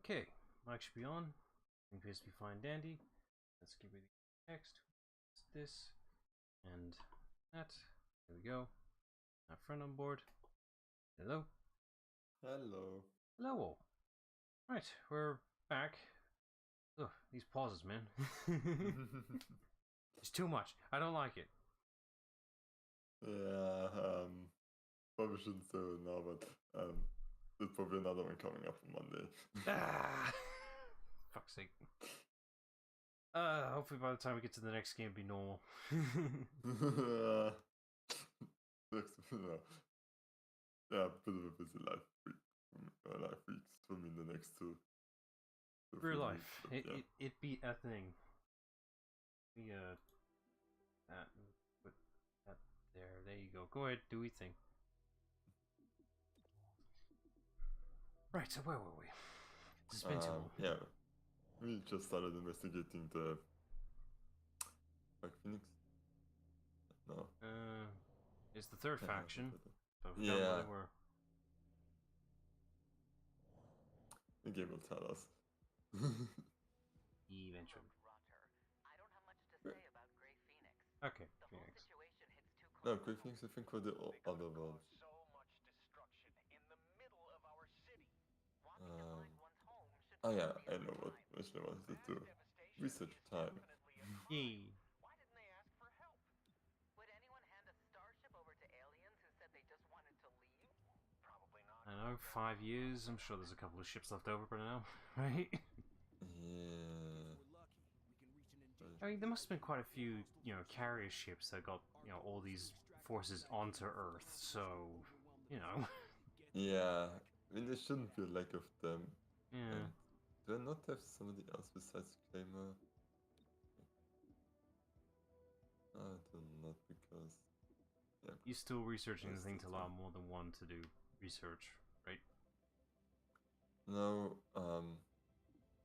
Okay, mic should be on. Everything appears to be fine dandy. Let's give it the text. It's this and that. There we go. Our friend on board. Hello. Hello. Hello all. Right, we're back. Ugh, these pauses, man. It's too much. I don't like it. Yeah, probably shouldn't say it now, but there's probably another one coming up on Monday. Ah, fuck's sake. Hopefully by the time we get to the next game, it'll be normal. Yeah, a bit of a busy life weeks for me in the next two. Real life. Weeks, yeah. It be a thing. That, put that there you go. Go ahead, do we thing. Right, so where were we? It's been too long. Yeah, we just started investigating the Phoenix. No. It's the third faction. So yeah. where they were. The game will tell us. Eventually. I don't have much to say about Grey Phoenix. Okay, The Phoenix. whole situation hits too close. No, Grey Phoenix I think were the other ones. So much destruction in the middle of our city. Wanting to find one's home should Oh yeah, be I know what mission I wanted to do. Research time. Yay. Why didn't they ask for help? Would anyone hand a starship over to aliens who said they just wanted to leave? Probably not. I know, 5 years. I'm sure there's a couple of ships left over by now, right? Yeah. I mean, there must have been quite a few, carrier ships that got, all these forces onto Earth, so, Yeah. I mean, there shouldn't be a lack of them. Yeah. Do I not have somebody else besides Claymore? I do not, because... Yeah. You're still researching the thing to allow more than one to do research, right? No,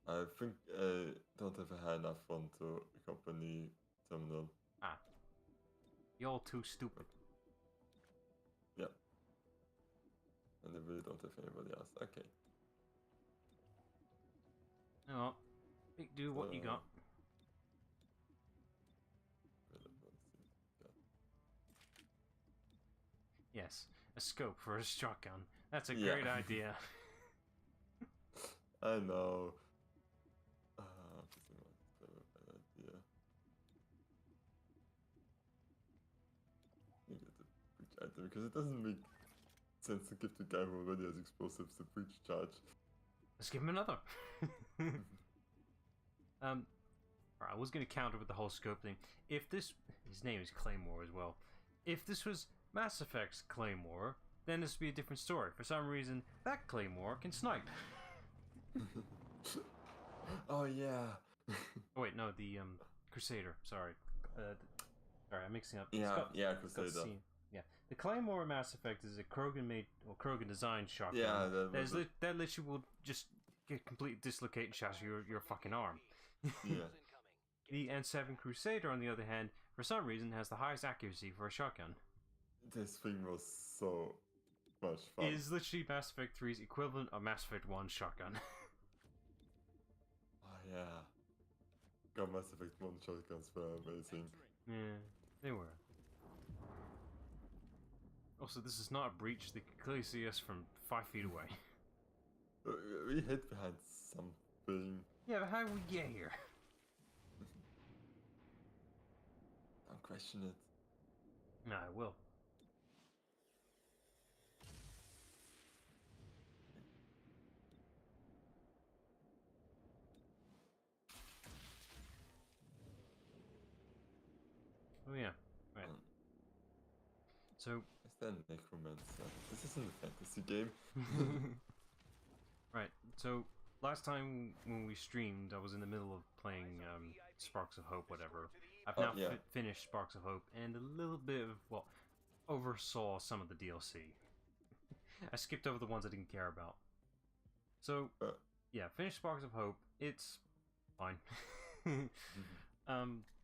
I think I don't have a high enough one to accompany Terminal. Ah. You're all too stupid. Yeah. And I really don't have anybody else. Okay. Oh, do what you got. Yes, a scope for a shotgun. That's a great idea. I know. Idea. You get the breach item because it doesn't make sense to give the guy who already has explosives the breach charge. Let's give him another. I was going to counter with the whole scope thing. If this, his name is Claymore as well. If this was Mass Effect's Claymore, then this would be a different story. For some reason, that Claymore can snipe. Oh yeah. Oh wait, no, the Crusader. Sorry, sorry, I'm mixing up. Yeah, Crusader. Yeah, the Claymore in Mass Effect is a Krogan made or Krogan designed shotgun. Yeah, that literally will just completely dislocate and shatter your fucking arm. Yeah. The N7 Crusader, on the other hand, for some reason, has the highest accuracy for a shotgun. This thing was so much fun. It is literally Mass Effect 3's equivalent of Mass Effect 1's shotgun. Oh yeah. God, Mass Effect 1 shotguns were amazing. Yeah, they were. Also, this is not a breach. They can clearly see us from 5 feet away. We hid behind something. Yeah, but how did we get here? Don't question it. No, I will. Oh yeah, right. So... Is that necromancer? This isn't a fantasy game. Right, so last time when we streamed, I was in the middle of playing Sparks of Hope, whatever. I've now finished Sparks of Hope and a little bit of, well, oversaw some of the DLC. I skipped over the ones I didn't care about. So, yeah, finished Sparks of Hope. It's fine.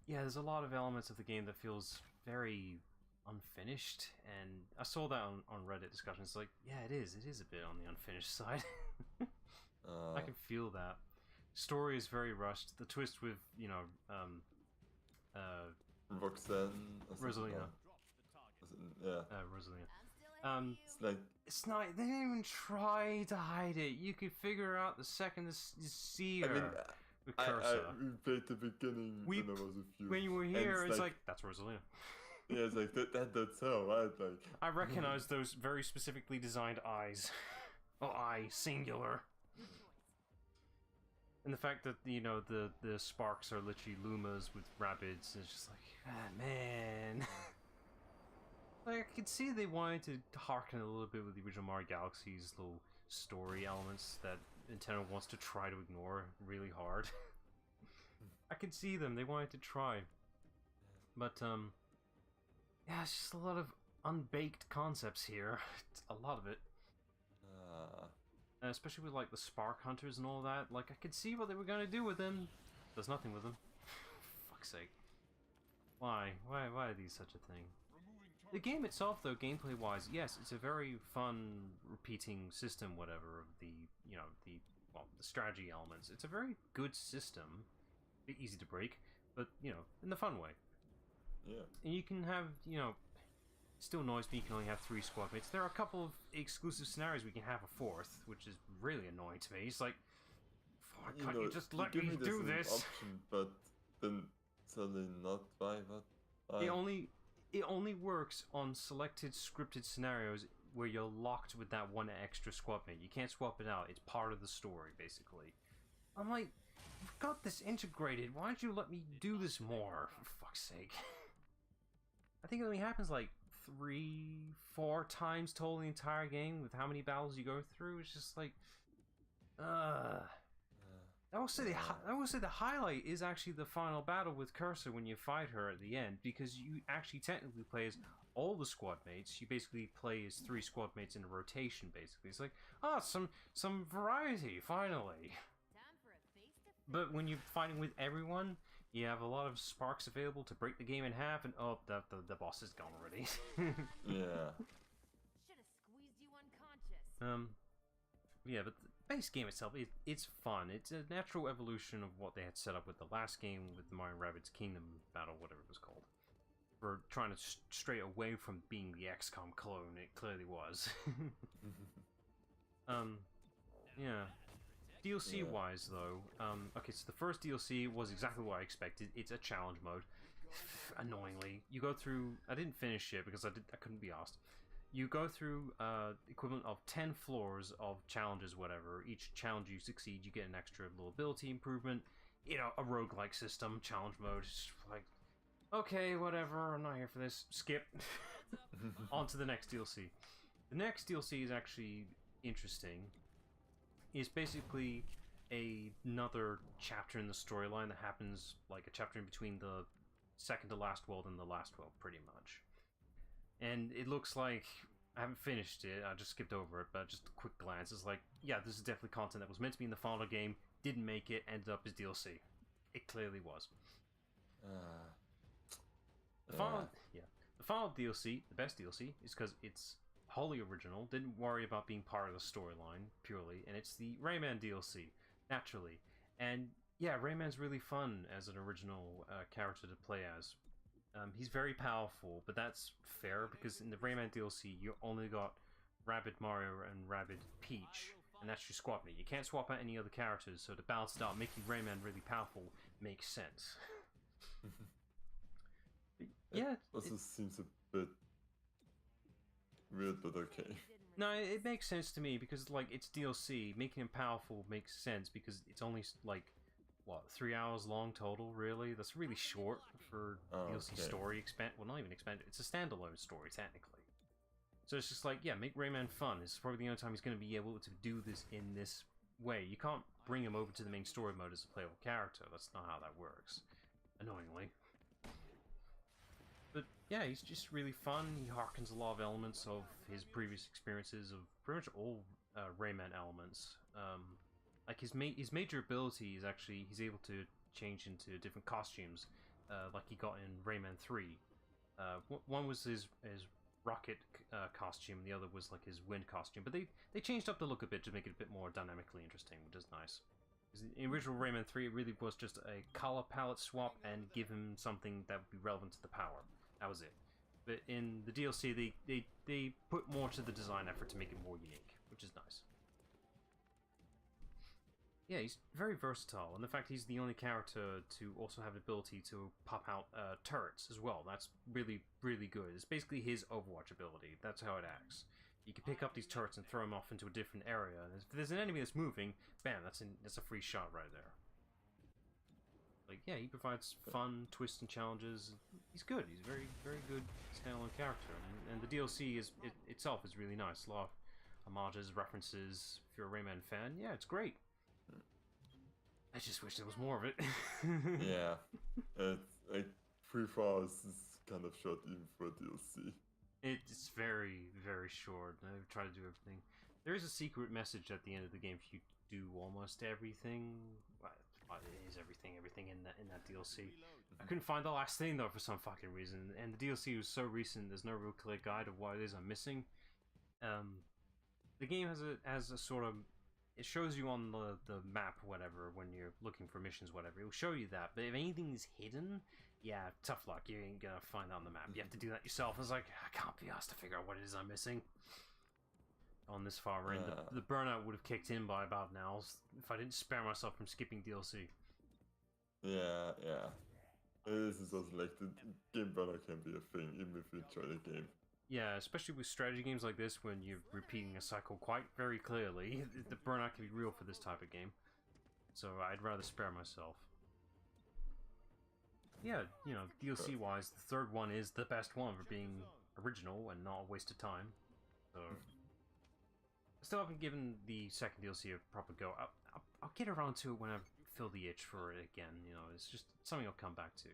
Yeah, there's a lot of elements of the game that feels very unfinished, and I saw that on Reddit discussions. It's like, yeah, it is a bit on the unfinished side. I can feel that. Story is very rushed. The twist with, you know, Roxanne. Rosalina. Yeah. Rosalina. It's like... It's not... They didn't even try to hide it. You could figure out the second you see her. I mean, with I cursor. replayed the beginning when I was with you. When you were here, it's like, that's Rosalina. Yeah, it's like, that's her, right? Like... I recognize those very specifically designed eyes. Oh, eye, singular. And the fact that, you know, the sparks are literally Lumas with rabbits, is just like, ah, man. Like, I could see they wanted to harken a little bit with the original Mario Galaxy's little story elements that Nintendo wants to try to ignore really hard. I could see them, they wanted to try. But, yeah, it's just a lot of unbaked concepts here. A lot of it. Especially with, like, the Spark Hunters and all that. Like, I could see what they were gonna do with them. There's nothing with them. For fuck's sake. Why? Why are these such a thing? The game itself, though, gameplay-wise, yes, it's a very fun, repeating system, whatever, of the, you know, the strategy elements. It's a very good system. Bit easy to break, but, you know, in the fun way. Yeah. And you can have, you know, still annoys me you can only have 3 squad mates. There are a couple of exclusive scenarios we can have a 4th, which is really annoying to me. It's like, can't you just let me do this? Option, but then suddenly not. Why? What? It only works on selected scripted scenarios where you're locked with that one extra squad mate. You can't swap it out. It's part of the story, basically. I'm like, you've got this integrated. Why don't you let me do this more? For fuck's sake. I think it only happens like 3-4 times total in the entire game with how many battles you go through. It's just like, I will say the highlight is actually the final battle with Cursor when you fight her at the end, because you actually technically play as all the squad mates. You basically play as 3 squad mates in a rotation. Basically, it's like, some variety finally. But when you're fighting with everyone, you have a lot of sparks available to break the game in half, and oh, the boss is gone already. Yeah. Yeah, but the base game itself, it's fun. It's a natural evolution of what they had set up with the last game, with the Mario & Rabbids Kingdom Battle, whatever it was called. For trying to stray away from being the XCOM clone, it clearly was. Yeah. DLC-wise, though, okay, so the first DLC was exactly what I expected. It's a challenge mode. Annoyingly. You go through... I didn't finish it because I couldn't be asked. You go through equivalent of 10 floors of challenges, whatever. Each challenge you succeed, you get an extra little ability improvement. You know, a roguelike system, challenge mode. It's like, okay, whatever, I'm not here for this. Skip. On to the next DLC. The next DLC is actually interesting. It's basically another chapter in the storyline that happens, like a chapter in between the second to last world and the last world, pretty much. And it looks like, I haven't finished it, I just skipped over it, but just a quick glance, it's like, yeah, this is definitely content that was meant to be in the final game, didn't make it, ended up as DLC. It clearly was. The final DLC, the best DLC, is because it's wholly original, didn't worry about being part of the storyline, purely, and it's the Rayman DLC, naturally. And yeah, Rayman's really fun as an original character to play as. He's very powerful, but that's fair, because in the Rayman DLC, you only got Rabbid Mario and Rabbid Peach, and that's your squad mate. You can't swap out any other characters, so to balance it out, making Rayman really powerful makes sense. Yeah, it also seems a bit weird, but okay. No, it makes sense to me, because, like, it's DLC. Making him powerful makes sense, because it's only, like, what, 3 hours long total, really? That's really short for DLC story expand. Well, not even expanded. It's a standalone story, technically. So it's just like, yeah, make Rayman fun. It's probably the only time he's going to be able to do this in this way. You can't bring him over to the main story mode as a playable character. That's not how that works. Annoyingly. But yeah, he's just really fun. He harkens a lot of elements of his previous experiences of pretty much all Rayman elements. Like his major ability is actually he's able to change into different costumes, like he got in Rayman 3. One was his rocket costume, the other was like his wind costume. But they changed up the look a bit to make it a bit more dynamically interesting, which is nice. In original Rayman 3, it really was just a color palette swap and give him something that would be relevant to the power. That was it. But in the DLC, they put more to the design effort to make it more unique, which is nice. Yeah, he's very versatile, and the fact he's the only character to also have the ability to pop out turrets as well, that's really, really good. It's basically his Overwatch ability. That's how it acts. You can pick up these turrets and throw them off into a different area, and if there's an enemy that's moving, bam, that's a free shot right there. Like, yeah, he provides fun twists and challenges. He's good. He's a very, very good standalone character, and the DLC itself is really nice. A lot of homages, references. If you're a Rayman fan, yeah, it's great. I just wish there was more of it. Yeah, like 3 hours is kind of short even for DLC. It's very, very short. I try to do everything. There is a secret message at the end of the game if you do almost everything. Well, it is everything in that DLC. I couldn't find the last thing though for some fucking reason, and the DLC was so recent. There's no real clear guide of what it is I'm missing. The game has a sort of, it shows you on the map, whatever, when you're looking for missions, whatever. It will show you that, but if anything is hidden, yeah, tough luck. You ain't gonna find that on the map. You have to do that yourself. I was like, I can't be asked to figure out what it is I'm missing. On this far end, the burnout would have kicked in by about now if I didn't spare myself from skipping DLC. Yeah. This is also like the game burnout can be a thing, even if you enjoy the game. Yeah, especially with strategy games like this, when you're repeating a cycle quite very clearly, the burnout can be real for this type of game. So I'd rather spare myself. Yeah, you know, DLC-wise, the third one is the best one for being original and not a waste of time. So I still haven't given the second DLC a proper go. I'll get around to it when I feel the itch for it again. You know, it's just something I'll come back to.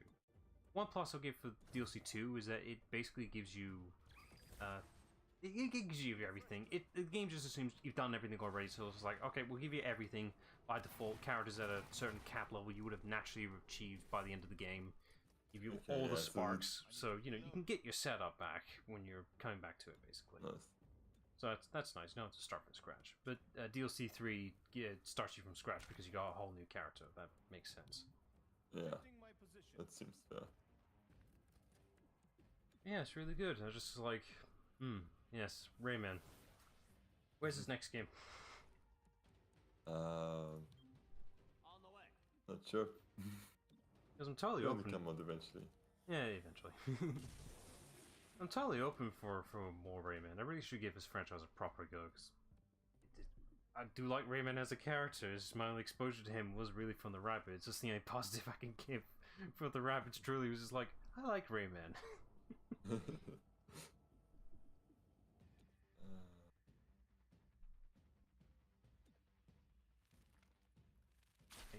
One plus I'll give for DLC 2 is that it basically gives you it gives you everything. The game just assumes you've done everything already, so it's like, okay, we'll give you everything by default. Characters at a certain cap level you would have naturally achieved by the end of the game. Give you all the sparks, so you know you can get your setup back when you're coming back to it, basically. Nice. So that's nice. You don't have to start from scratch. But DLC 3 starts you from scratch because you got a whole new character. That makes sense. Yeah, that seems fair. Yeah, it's really good. I was just like, yes, Rayman. Where's his next game? Not sure. Because I'm totally It'll open. come out eventually. Yeah, eventually. I'm totally open for more Rayman. I really should give this franchise a proper go, because I do like Rayman as a character. It's just my only exposure to him was really from the Rabbids. Just the only positive I can give for the Rabbids truly was just like, I like Rayman.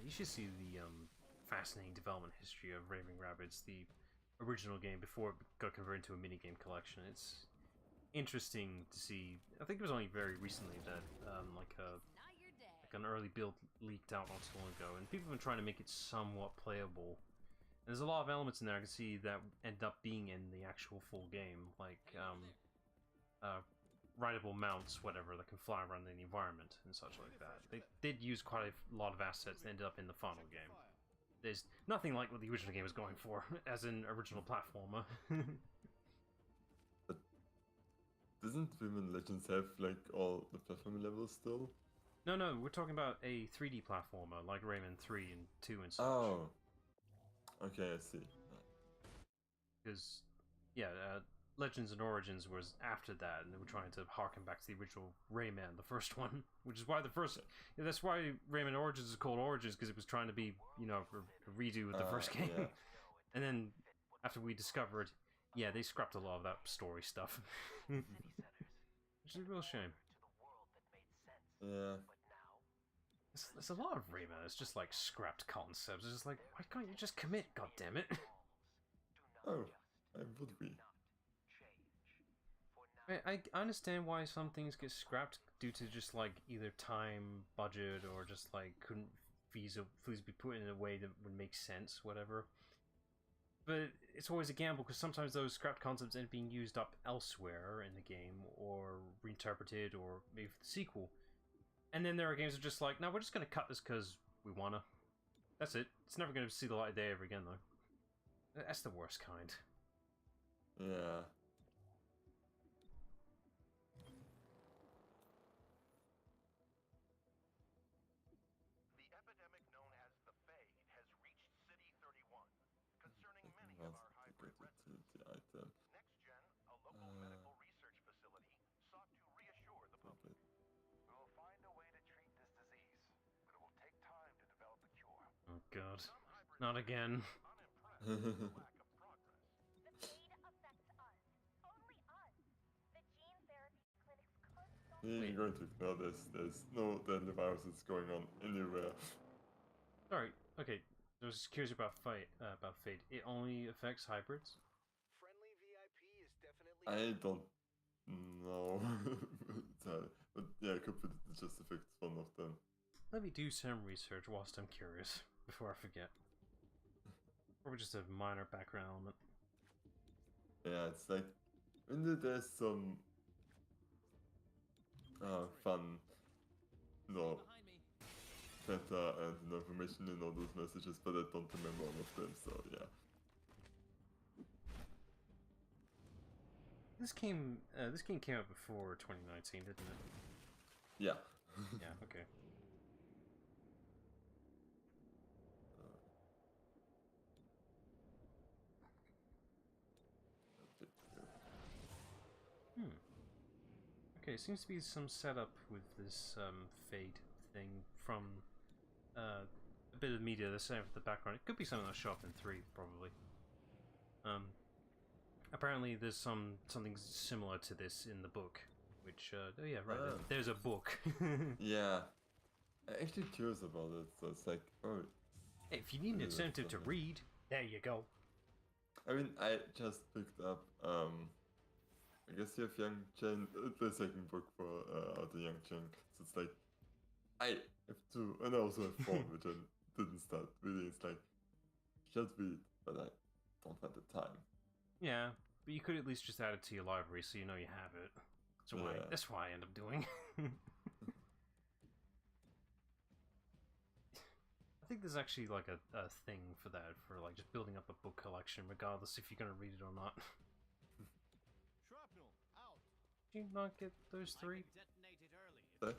You should see the fascinating development history of Raving Rabbids, the original game before it got converted into a minigame collection. It's interesting to see. I think it was only very recently that like an early build leaked out not so long ago, and people have been trying to make it somewhat playable. And there's a lot of elements in there I can see that end up being in the actual full game, like rideable mounts, whatever, that can fly around in the environment and such like that. They did use quite a lot of assets that ended up in the final game. There's nothing like what the original game was going for, as an original platformer. But doesn't Rayman Legends have like all the platforming levels still? No, we're talking about a 3D platformer like Rayman 3 and 2 and such. Oh, okay, I see. Because, yeah, Legends and Origins was after that, and they were trying to harken back to the original Rayman, the first one, which is why the first. Yeah, that's why Rayman Origins is called Origins, because it was trying to be, you know, a redo of the first game. Yeah. And then after we discovered, yeah, they scrapped a lot of that story stuff, which is a real shame. Yeah. There's a lot of Rayman. It's just like scrapped concepts. It's just like, why can't you just commit? God damn it! Oh, I would be. I understand why some things get scrapped due to just like either time, budget, or just like couldn't feasibly be put in a way that would make sense, whatever. But it's always a gamble, because sometimes those scrapped concepts end up being used up elsewhere in the game, or reinterpreted, or maybe for the sequel. And then there are games that are just like, no, we're just going to cut this because we wanna. That's it. It's never going to see the light of day ever again, though. That's the worst kind. Yeah. The epidemic known as the Fade has reached City 31, concerning many of our hybrid residents. The item. NextGen, a local medical research facility, sought to reassure the public. We'll find a way to treat this disease, but it will take time to develop a cure. Oh god. Some hybrids Not again. unimpressed with the lack of progress. The fade affects us. Only us. The gene therapy clinics could solve You're going to ignore this. There's no deadly viruses going on anywhere. Sorry, okay. I was just curious about Fate. It only affects hybrids? Friendly VIP is definitely. I don't know. But yeah, it could be that it just affects one of them. Let me do some research whilst I'm curious, before I forget. Probably just a minor background element. Yeah, it's like when there's some fun, meta and information in all those messages, but I don't remember all of them. So yeah. This game came out before 2019, didn't it? Yeah. Yeah. Okay. Okay, seems to be some setup with this Fade thing from a bit of media that's saying the background. It could be something that'll show up in 3, probably. Apparently there's something similar to this in the book, which, oh yeah, right, there's a book. Yeah. I'm actually curious about it, so it's like, oh. Hey, if you need an incentive to read, there you go. I mean, I just picked up, I guess you have Young Chen, the second book for out of Young Chen, so it's like, I have 2, and I also have 4, which I didn't start reading. It's like, just read, but I don't have the time. Yeah, but you could at least just add it to your library so you know you have it. That's why I end up doing. I think there's actually like a thing for that, for like just building up a book collection, regardless if you're gonna read it or not. Shrapnel out. Did you not get those 3? Detonate it early if Huh? you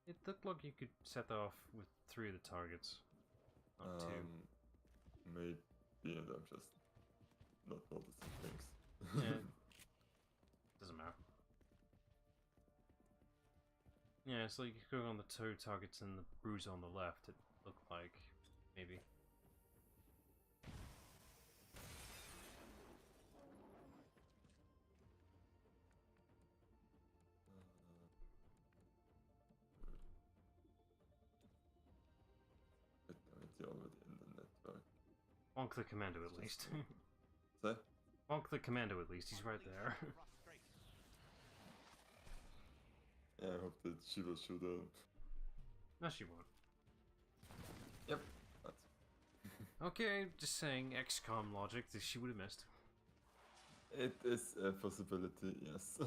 wish. It looked like you could set that off with 3 of the targets, not 2. Maybe I'm just not noticing things. Yeah. Doesn't matter. Yeah, it's like you go on the 2 targets and the bruise on the left. It looked like maybe. It's already in the network. Bonk the commando at least. So? Bonk the commando at least. He's right there. Yeah, I hope that she will shoot her. No, she won't. Yep. That's Okay, just saying XCOM logic that she would have missed. it is a possibility, yes.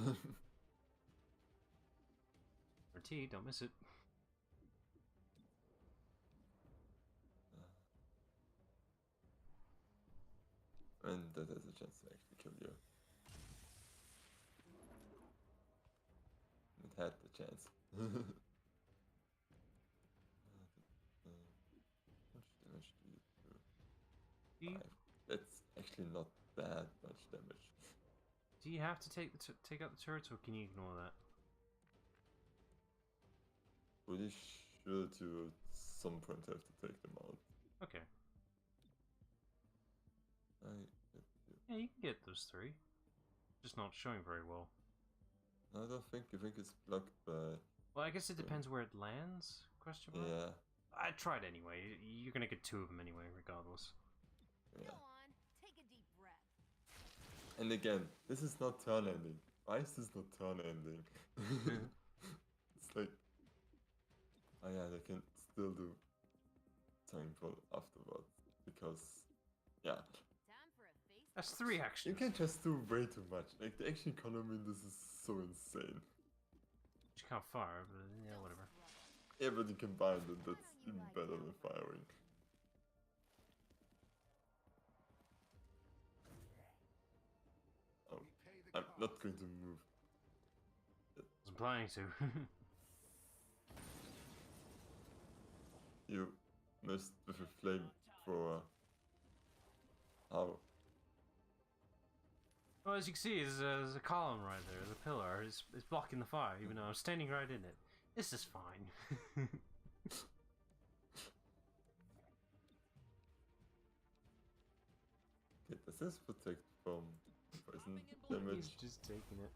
RT, don't miss it. And that has a chance to actually kill you. It had the chance. How much damage do you do? 5. That's actually not that much damage. Do you have to take out the turrets, or can you ignore that? Pretty sure to at some point have to take them out. Okay. Yeah, you can get those 3. Just not showing very well. I don't think. I think it's blocked by. Well, I guess it depends where it lands. Question mark. Yeah. I tried anyway. You're gonna get 2 of them anyway, regardless. Yeah. Go on, take a deep breath. And again, this is not turn ending. Why is this not turn ending? It's like, oh yeah, they can still do time for afterwards because, yeah. Time for a That's 3 You actions. can just do way too much. Like, the action economy in this is so insane. You can't fire, but yeah, whatever. Yeah, but you combine it, that's even better than firing. Oh, I'm not going to move. Wasn't planning to. You missed with a flamethrower. How? Well, as you can see, there's a column right there, there's a pillar. It's blocking the fire, even though I'm standing right in it. This is fine. Okay, does this protect from poison damage? He's just taking it.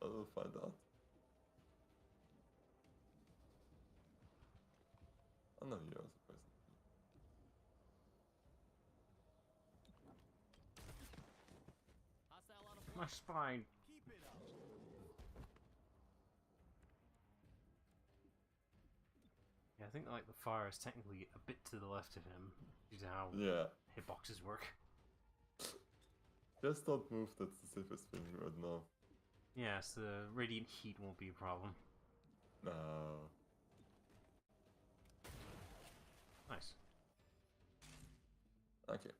I'll find out. Oh no, you're also poison. My spine. Yeah, I think like the fire is technically a bit to the left of him due to how Yeah. hitboxes work. Just don't move, that's the safest thing right now. Yes, the radiant heat won't be a problem. No. Nice. Okay.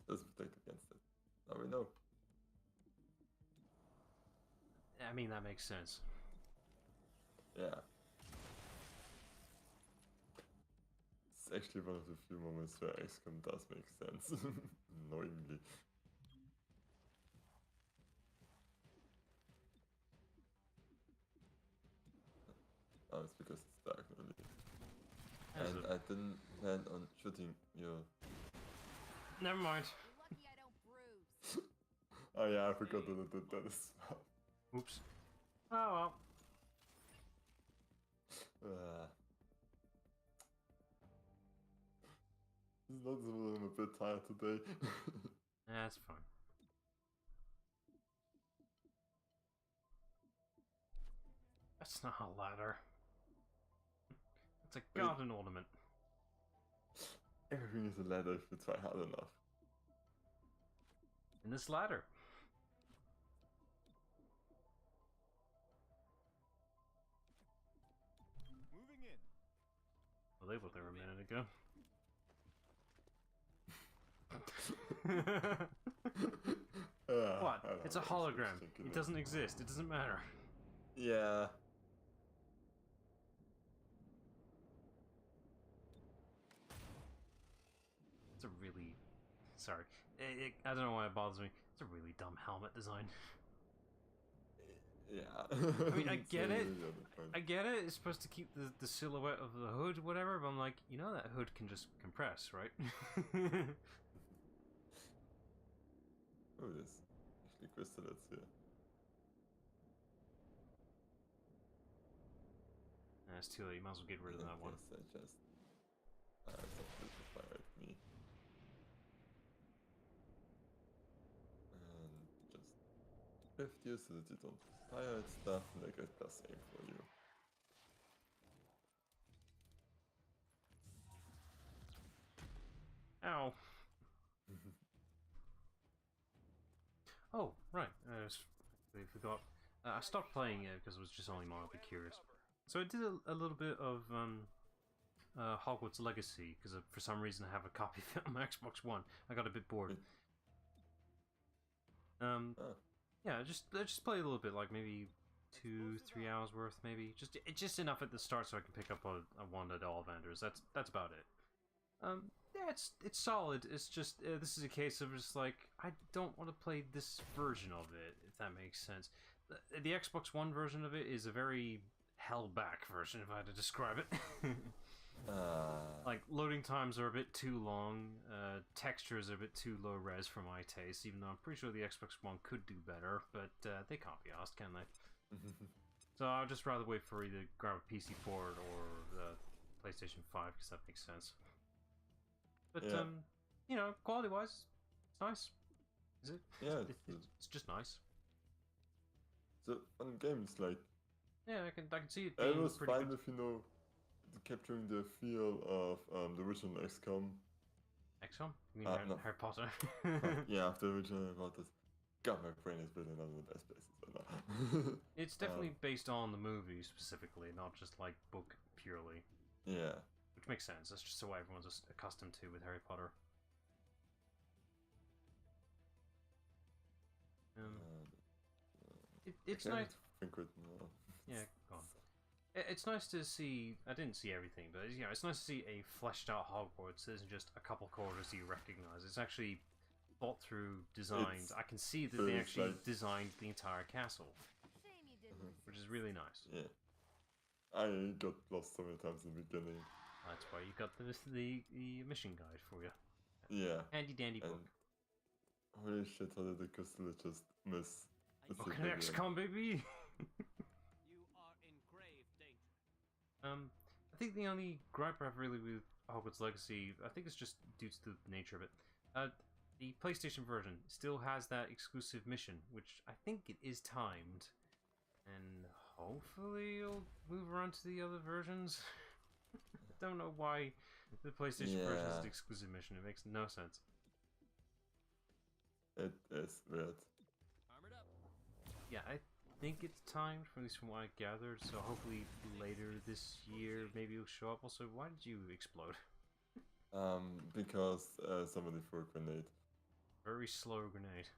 Doesn't protect against it. Now we know. I mean, that makes sense. Yeah. It's actually one of the few moments where XCOM does make sense. Annoyingly. Oh, it's because it's dark only. And I didn't plan on shooting you. Never mind. You're lucky I don't bruise. Oh yeah, I forgot that I did that as well. Oops. Oh well. It's noticeable I'm a bit tired today. That's fine. That's not a ladder. It's a garden ornament. Everything is a ladder if you try hard enough. And this ladder. Moving in. Well, they were there a minute ago. What? It's a hologram. It doesn't exist. It doesn't matter. Yeah. It's a really... Sorry. I don't know why it bothers me. It's a really dumb helmet design. Yeah. I mean, I get it. Really I get it. It's supposed to keep the silhouette of the hood, whatever, but I'm like, you know that hood can just compress, right? Oh, there's actually crystallets here. That's too late. You might as well get rid of that one. I just... something to fire at me. And just lift you so that you don't fire at stuff and I get plus aim for you. Ow. Oh, right. I forgot. I stopped playing it because I was just only mildly curious. So I did a little bit of Hogwarts Legacy because for some reason I have a copy of it on my Xbox One. I got a bit bored. Yeah, I just play a little bit, like maybe 2-3 hours worth, maybe. Just enough at the start so I can pick up a wand at Ollivanders. That's about it. Yeah, it's solid. It's just this is a case of just like I don't want to play this version of it, if that makes sense. The Xbox One version of it is a very held back version, if I had to describe it. Like loading times are a bit too long, textures are a bit too low res for my taste. Even though I'm pretty sure the Xbox One could do better, but they can't be asked, can they? So I'd just rather wait for either grab a PC port or the PlayStation 5 because that makes sense. But yeah. You know, quality-wise, it's nice. Is it? Yeah, it's just nice. It's a fun game. It's like yeah, I can see it. It was pretty fine good. with capturing the feel of the original XCOM. XCOM? You mean No. Harry Potter? Yeah, after the original Harry Potter. God, my brain is building on the best places right now. It's definitely based on the movie specifically, not just like book purely. Yeah. Which makes sense. That's just what everyone's accustomed to with Harry Potter. It's nice. Think with more. Yeah, go on. It's nice to see. I didn't see everything, but you know, it's nice to see a fleshed out Hogwarts. There isn't just a couple corridors you recognize. It's actually thought through, designed. I can see that they actually designed the entire castle, which is really nice. Yeah, I got lost so many times in the beginning. That's why you got the mission guide for you. Yeah. Handy dandy book. Holy shit! How did the crystal just miss? Fucking XCOM, baby! You are in grave danger. I think the only gripe I have really with Hogwarts Legacy, I think it's just due to the nature of it. The PlayStation version still has that exclusive mission, which I think it is timed, and hopefully it'll move around to the other versions. I don't know why the PlayStation version is the exclusive mission. It makes no sense. It is weird. Armored up. Yeah, I think it's timed, at least from what I gathered, so hopefully later this year maybe it'll show up. Also, why did you explode? Because somebody threw a grenade. Very slow grenade.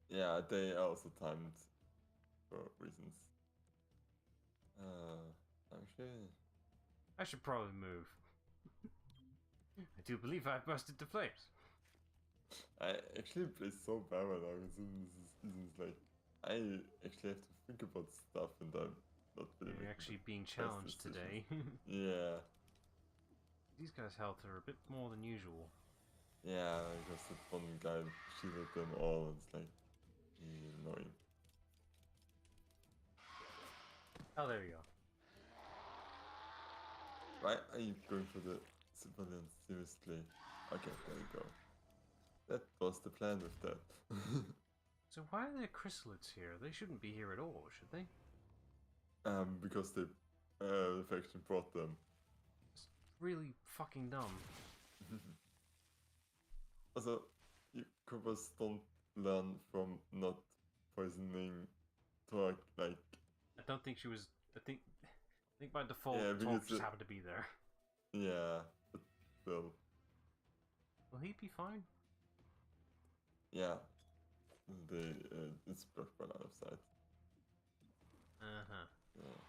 Yeah, they also timed for reasons. Actually... I should probably move. I do believe I busted the flames. I actually play so bad right now, it's like, I actually have to think about stuff and I'm not really... You're actually being challenged today. Yeah. These guys' health are a bit more than usual. Yeah, because that one guy shielded them all, and it's like, annoying. Oh, there you go. Why are you going for the civilians? Seriously? Okay, there you go. That was the plan with that. So why are there chrysalids here? They shouldn't be here at all, should they? Because the faction brought them. It's really fucking dumb. Also, you Cobras don't learn from not poisoning Torque, like... I don't think she was... I think by default, Yeah, Torque just happened to be there. Yeah, but still. Will he be fine? Yeah. It's blocked by line of sight. Uh-huh. Yeah.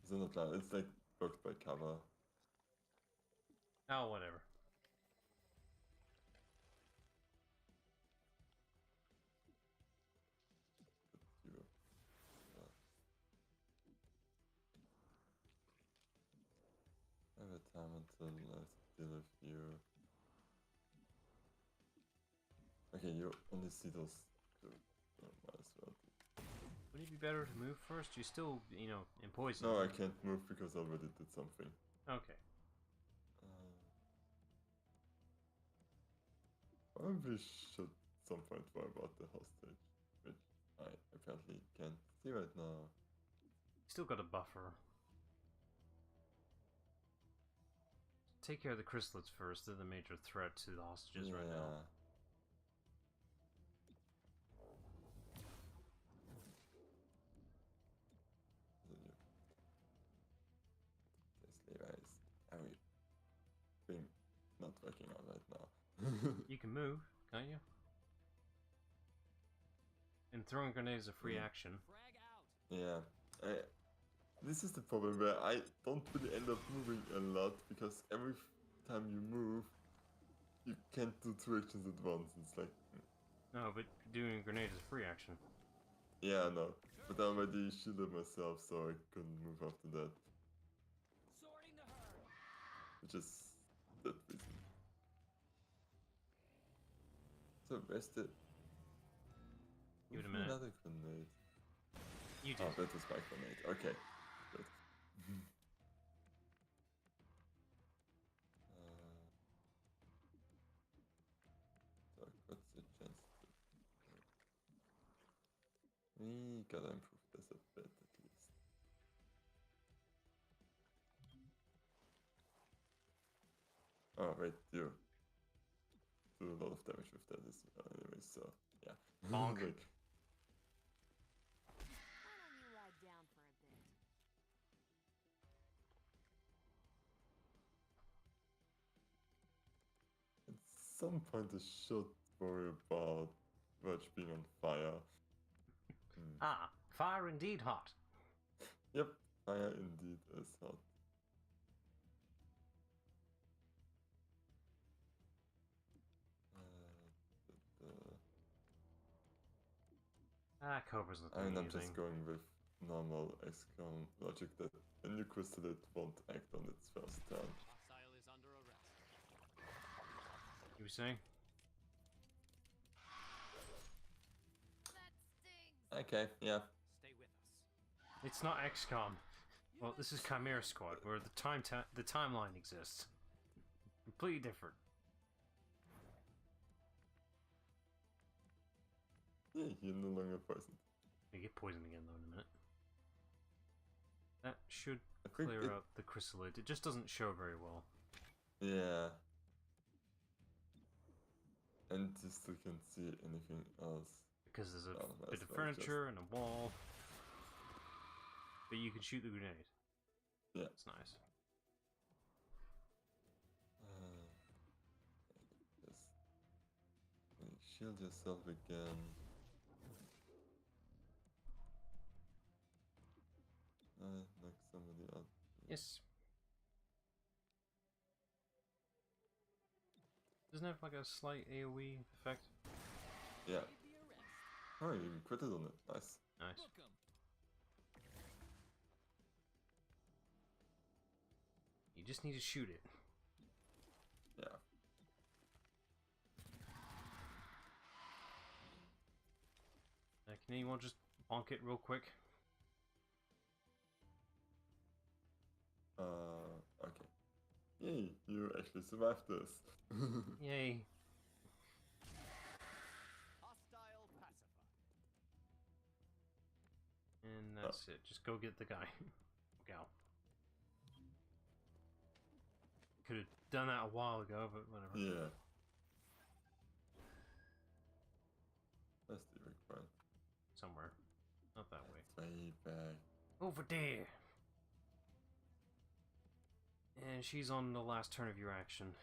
It's not line, it's like blocked by cover. Oh, whatever. I have a time until I deal with you. Okay, you only see those two. So might as well. Wouldn't it be better to move first? You're still, you know, in poison. No, I can't move because I already did something. Okay. Probably should at some point worry about the hostage, which I apparently can't see right now. Still got a buffer. Take care of the chrysalids first. They're the major threat to the hostages right now. Thing not working out right now. You can move, can't you? And throwing grenades is a free action. Frag out. Yeah. This is the problem where I don't really end up moving a lot because every time you move, you can't do two actions at once. It's like... No, but doing a grenade is a free action. Yeah, I know. But I already shielded myself, so I couldn't move after that. Sorting the herd. Which is that reason. So where's the... Give it a minute. Another grenade. You did. Oh, that was my grenade. Okay. Good. So what's the chance to... We gotta improve this a bit at least. Oh wait, you do a lot of damage with that anyway, so yeah. Bonk. Like, Why don't you lie down for a bit? at some point I should worry about Verge being on fire. Ah, fire indeed hot. Yep, fire indeed is hot. Cobra's not I doing mean, I'm anything. just going with normal XCOM logic that a new crystallite won't act on its first turn. Hostile is under arrest. You were saying? That stings. Okay, yeah. Stay with us. It's not XCOM. Well, this is Chimera Squad, where the timeline exists. Completely different. Yeah, you're no longer poisoned. You get poisoned again though in a minute. That should I think clear it- out the chrysalid. It just doesn't show very well. Yeah. And just you can see anything else. Because there's a Oh, bit that's of not furniture and a wall. But you can shoot the grenade. Yeah. That's nice. Just shield yourself again. Knock somebody out. Yes. Doesn't it have like a slight AoE effect? Yeah. Made the arrest. Oh, you even critted on it. Nice. Nice. Book 'em. You just need to shoot it. Yeah. Can anyone just bonk it real quick? Okay. Yay, you actually survived this. Yay. Hostile pacified. And that's it. Just go get the guy. Gal. Could have done that a while ago, but whatever. Yeah. Where's the required? Somewhere. Not that way. Way back. Over there. And she's on the last turn of your action.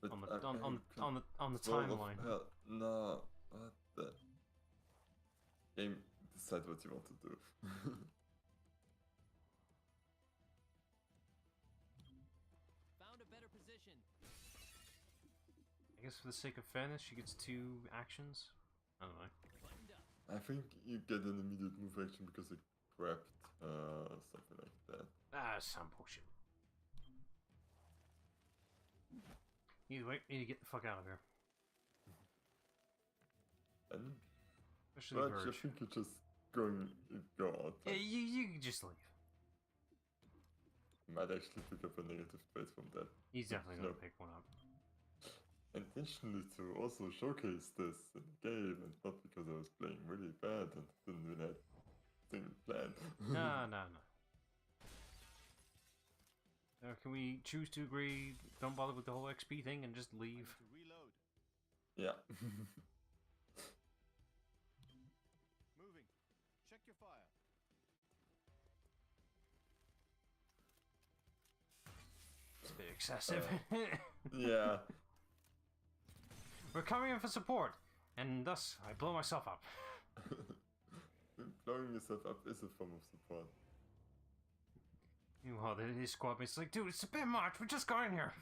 But On the I on the control of timeline. her. No, what the? Game, decide what you want to do. Found a better position. I guess for the sake of fairness, she gets 2 actions. I don't know. Buttoned up. I think you get an immediate move action because it grabbed something like that. Ah, some bullshit. Either way, need to get the fuck out of here. And Especially but I Verge. think you're just go out. Yeah, you can just leave. You might actually pick up a negative trait from that. He's definitely gonna No. pick one up. Intentionally to also showcase this in the game, and not because I was playing really bad and didn't really have a single plan. No. Can we choose to agree, don't bother with the whole XP thing and just I leave? need to reload. Yeah. Moving. Check your fire. It's a bit excessive. Yeah. We're coming in for support, and thus I blow myself up. Blowing yourself up is a form of support. Meanwhile, his squad mate's like, dude, it's a bit much, we're just going here.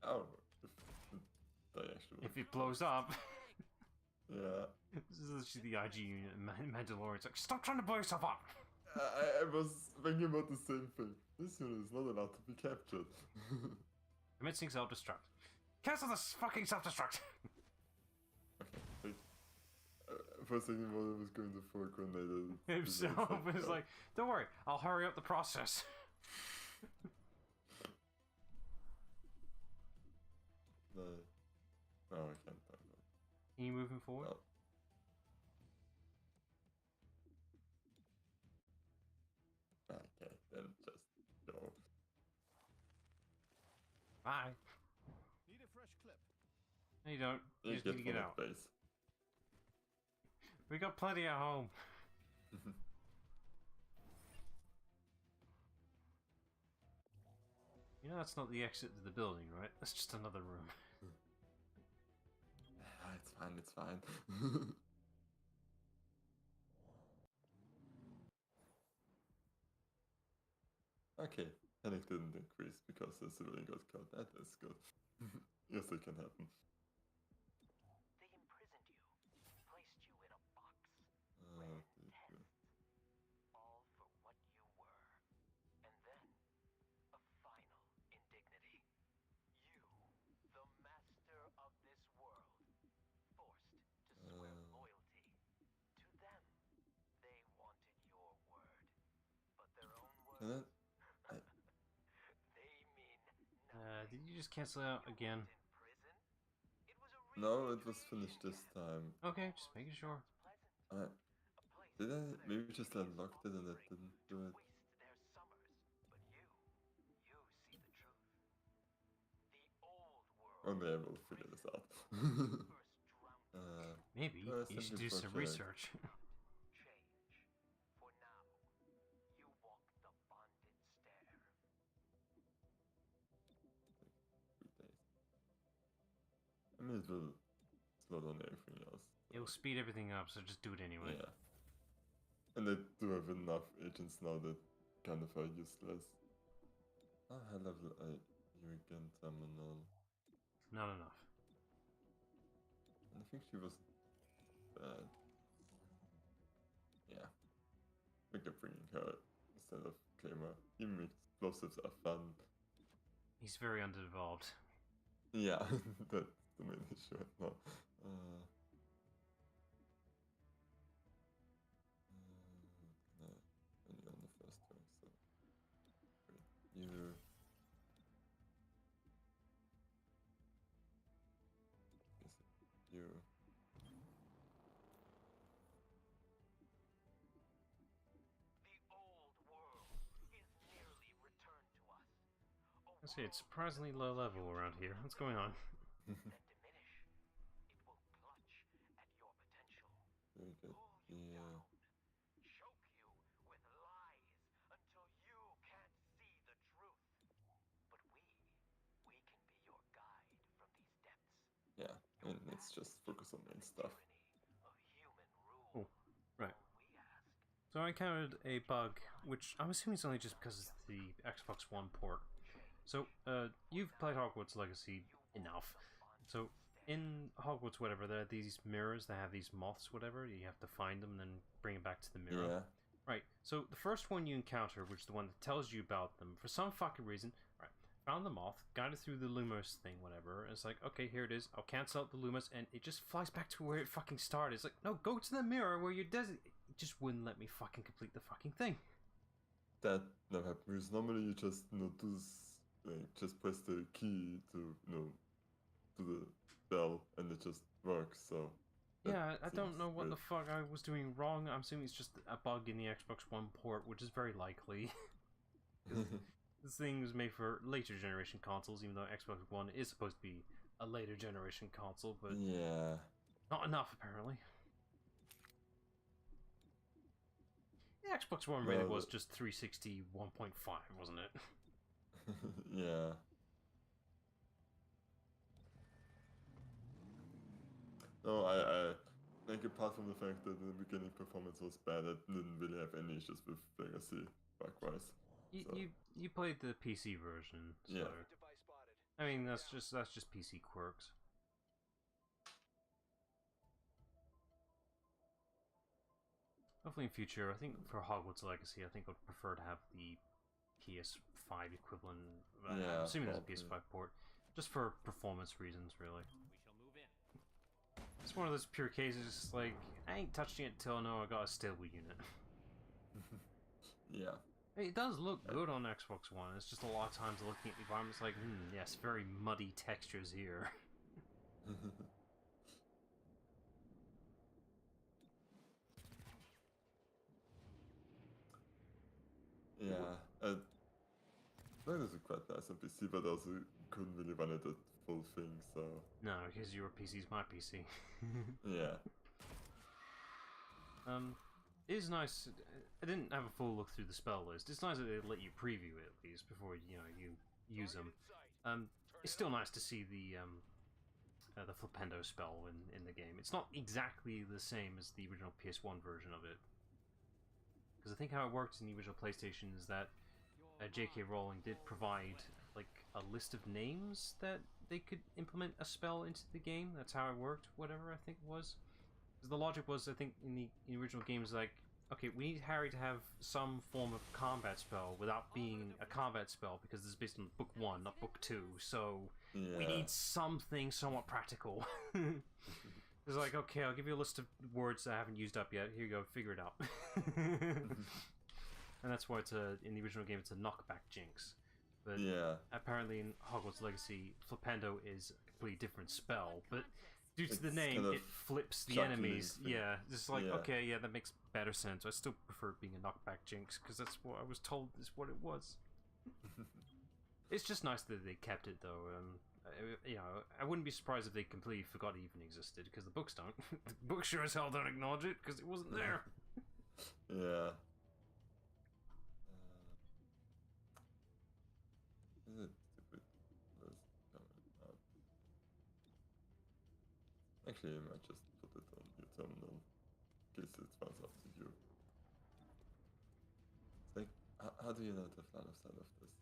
Oh, if they actually If it blows up, yeah. this is literally the IG unit in Mandalorian. It's like, stop trying to blow yourself up. I was thinking about the same thing. This unit is not allowed to be captured. Commencing self-destruct. Cancel this fucking self-destruct. Okay, wait. For a second, while I was going to throw a grenade at Himself is like, don't worry, I'll hurry up the process. No. No, I can't. Are you moving forward? No. Bye. Need a fresh clip. No, you don't. You just need to get out. Base. We got plenty at home. You know that's not the exit to the building, right? That's just another room. It's fine, it's fine. Okay, panic didn't increase because the civilian got killed. That is good. Yes, it can happen. They imprisoned you, placed you in a box, Dear. all for what you were. And then, a final indignity. You, the master of this world, forced to swear loyalty. To them, they wanted your word. But their own Can words, I... they mean Did you just cancel out again? in prison. It was a No, it was finished this time. Okay, just making sure. Did I maybe just unlocked it and it didn't do it? waste their summers. But you see the truth. The old world One day I will figure this out. first drowned Maybe you should do some research. change. For now, you walk the bonded stair. 3 days. I mean, it will slow down everything else. It'll speed everything up, so just do it anyway. Yeah. And they do have enough agents now that kind of are useless. High level Hurricane Terminal. Not enough. And I think she was bad. Yeah. I think I'm bringing her instead of Claymore. Even explosives are fun. He's very underdeveloped. Yeah, that's the main issue right now. Only on the first turn, so great. You. You. The old world is nearly returned to us. I say it's surprisingly low level around here. What's going on? Then diminish. It will clutch at your potential. Very good. Pull you Yeah. down. Choke you with lies until you can't see the truth. But we can be your guide from these depths. Yeah, and let's just focus on main stuff. Tyranny of human rule. Oh, right. We ask. So I encountered a bug, which I'm assuming is only just because it's the Xbox One port. So, you've played Hogwarts Legacy enough. So, in Hogwarts whatever, there are these mirrors that have these moths, whatever. You have to find them and then bring them back to the mirror. Yeah. Right, so the first one you encounter, which is the one that tells you about them, for some fucking reason, right, found the moth, guided through the Lumos thing, whatever. It's like, okay, here it is. I'll cancel out the Lumos, and it just flies back to where it fucking started. It's like, no, go to the mirror where you're It just wouldn't let me fucking complete the fucking thing. That never happens because normally you just do this, like, just press the key to to the bell and it just works. So yeah, I don't know what good. the fuck I was doing wrong. I'm assuming it's just a bug in the Xbox One port, which is very likely. This thing was made for later generation consoles, even though Xbox One is supposed to be a later generation console, but Yeah. not enough apparently. The Xbox One really was just 360 1.5, wasn't it? Yeah. No, I think apart from the fact that the beginning performance was bad, I didn't really have any issues with Legacy bug-wise. You played the PC version, so Yeah. Device spotted. I mean that's just PC quirks. Hopefully in future, I think for Hogwarts Legacy, I think I'd prefer to have the PS5 equivalent. Yeah, I'm assuming probably. there's a PS5 port, just for performance reasons, really. We shall move in. It's one of those pure cases, like, I ain't touching it till I know I got a stable unit. Yeah. It does look good on Xbox One, it's just a lot of times looking at the environment, it's like, yes, very muddy textures here. Yeah. Like this also quite nice on PC, but also couldn't really run it at full thing, so... No, because your PC's my PC. Yeah. It is nice. I didn't have a full look through the spell list. It's nice that they let you preview it at least before you use them. It's still nice to see the Flipendo spell in the game. It's not exactly the same as the original PS1 version of it, because I think how it worked in the original PlayStation is that J.K. Rowling did provide like a list of names that they could implement a spell into the game. That's how it worked. Whatever I think it was. The logic was, I think, in the original games, like, okay, we need Harry to have some form of combat spell without being a combat spell, because this is based on book 1, not book 2, so we need something somewhat practical. It's like, okay, I'll give you a list of words I haven't used up yet, here you go, figure it out. And that's why it's in the original game, it's a knockback jinx. But apparently in Hogwarts Legacy, Flipendo is a completely different spell, but due to the name, kind of it flips the enemies. Yeah, just like, okay, yeah, that makes better sense. I still prefer it being a knockback jinx, because that's what I was told is what it was. It's just nice that they kept it, though. I wouldn't be surprised if they completely forgot it even existed, because the books don't. The books sure as hell don't acknowledge it, because it wasn't there. Yeah. Is it stupid? Actually, I might just put it on your terminal, in case it runs up to you. It's like, how do you not have line of sight of this?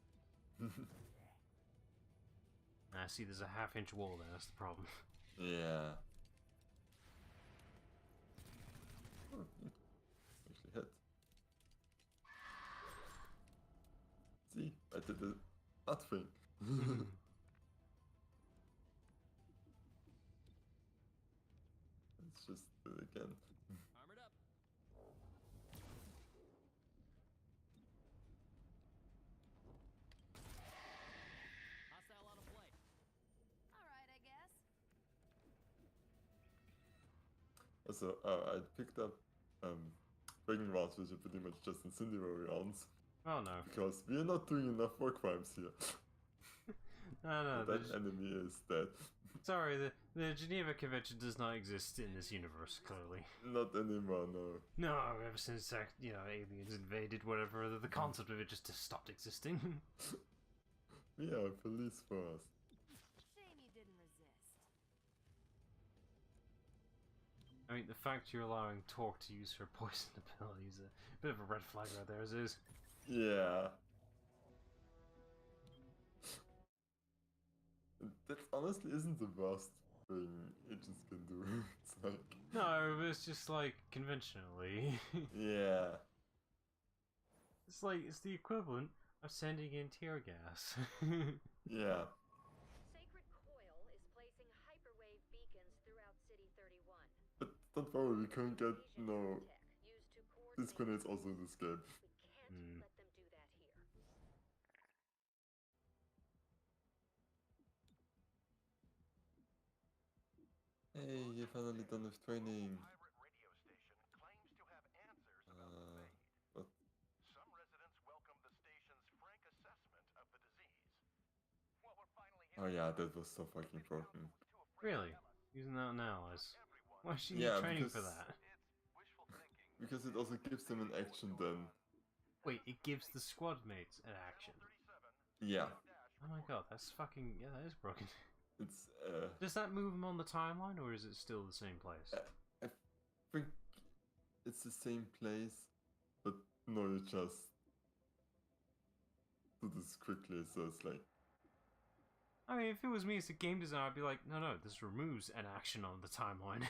See, there's a half-inch wall there, that's the problem. Yeah. Oh, actually hit. See, I did the that thing. Let's just do it again. Armored up. Hostile auto play. Alright, I guess. Also, I picked up Dragon rounds, which are pretty much just incendiary rounds. Oh no. Because we are not doing enough war crimes here. No, That enemy is dead. Sorry, the Geneva Convention does not exist in this universe, clearly. Not anymore, no. No, ever since, aliens invaded, whatever, the concept of it just stopped existing. We are a police force. Shame you didn't resist. I mean, the fact you're allowing Torque to use her poison ability is a bit of a red flag right there, as is. Yeah. That honestly isn't the worst thing agents can do. It's like... No, but it's just like, conventionally. Yeah. It's like, it's the equivalent of sending in tear gas. Yeah. Sacred Coil is placing hyperwave beacons throughout City 31. But don't worry, we can't get, no... Tech used to These coordinate. grenades also in this game. We can't let them do that here. Hey, you're finally done with training. Pirate radio station claims to have answers about the fade. What? Some residents welcome the station's frank assessment of the disease. Well, we're finally Oh yeah, that was so fucking broken. Really? Using that on allies? Why should you Yeah, need training for because- that? It's wishful thinking. Because it also gives them an action then. Wait, it gives the squad mates an action. Yeah. Oh my god, that's fucking... yeah, that is broken. It's, Does that move them on the timeline, or is it still the same place? I think it's the same place, but no, you just do this quickly, so it's like... I mean, if it was me as a game designer, I'd be like, no, this removes an action on the timeline.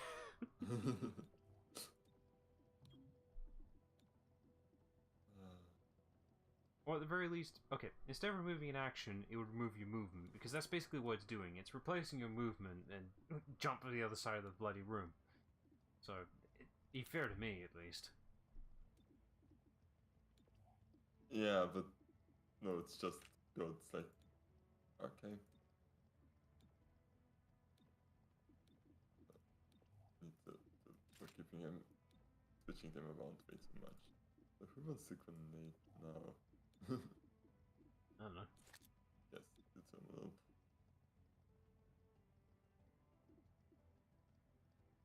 Or at the very least, okay, instead of removing an action, it would remove your movement, because that's basically what it's doing. It's replacing your movement and jump to the other side of the bloody room. So, it'd be fair to me, at least. Yeah, but no, it's just good. It's like, okay. Need to for keeping him, switching them around way too much. So who wants to grenade now? I don't know. terminal.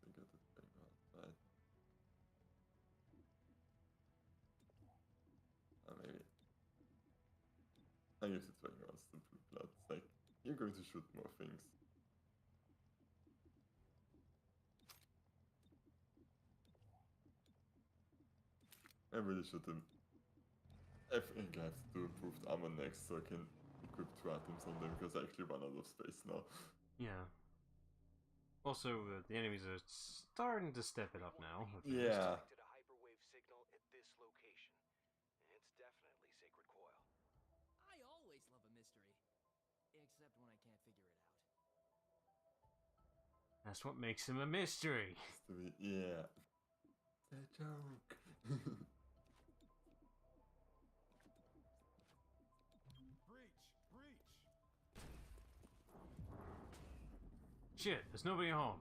I got it going on, right? Maybe. I guess it's going on simple blood. It's like, you're going to shoot more things. I really should have. I think I have to do improved armor next so I can equip 2 items on them because I actually run out of space now. Yeah. Also, the enemies are starting to step it up now. Yeah. Detected a hyperwave signal at this location. It's definitely sacred coil. I always love a mystery. Except when I can't figure it out. That's what makes him a mystery. Yeah. It's a joke. Breach! Shit, there's nobody home.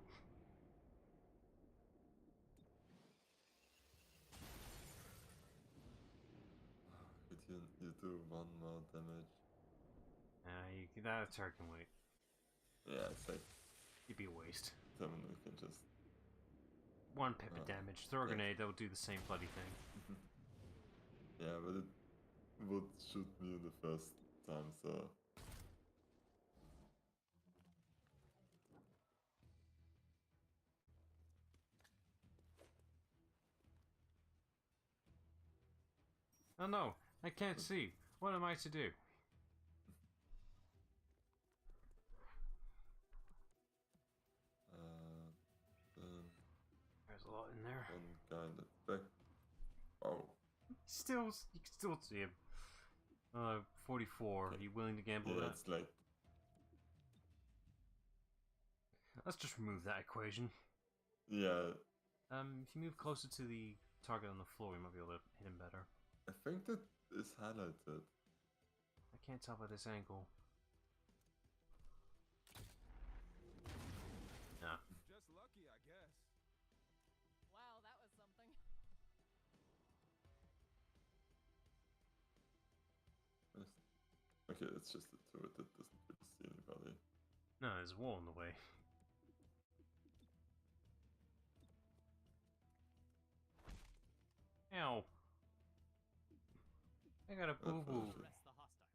You do 1 more damage. That turret can wait. Yeah, it's like It'd be a waste. terminal can just. 1 pip of damage. Throw a grenade, that will do the same bloody thing. Yeah, but it would shoot me the first time, so. Oh no, I can't see. What am I to do? There's a lot in there. One guy in the back. Oh. You can still see him. 44. Okay. Are you willing to gamble Yeah, that? it's like. Let's just remove that equation. Yeah, If you move closer to the target on the floor, we might be able to hit him better. I think that is highlighted. I can't tell by this angle. Nah. Just lucky, I guess. Wow, that was something. Okay, it's just a turret that doesn't really see anybody. No, there's a wall in the way. Ow. I got a boo-boo. Arrest the hostile.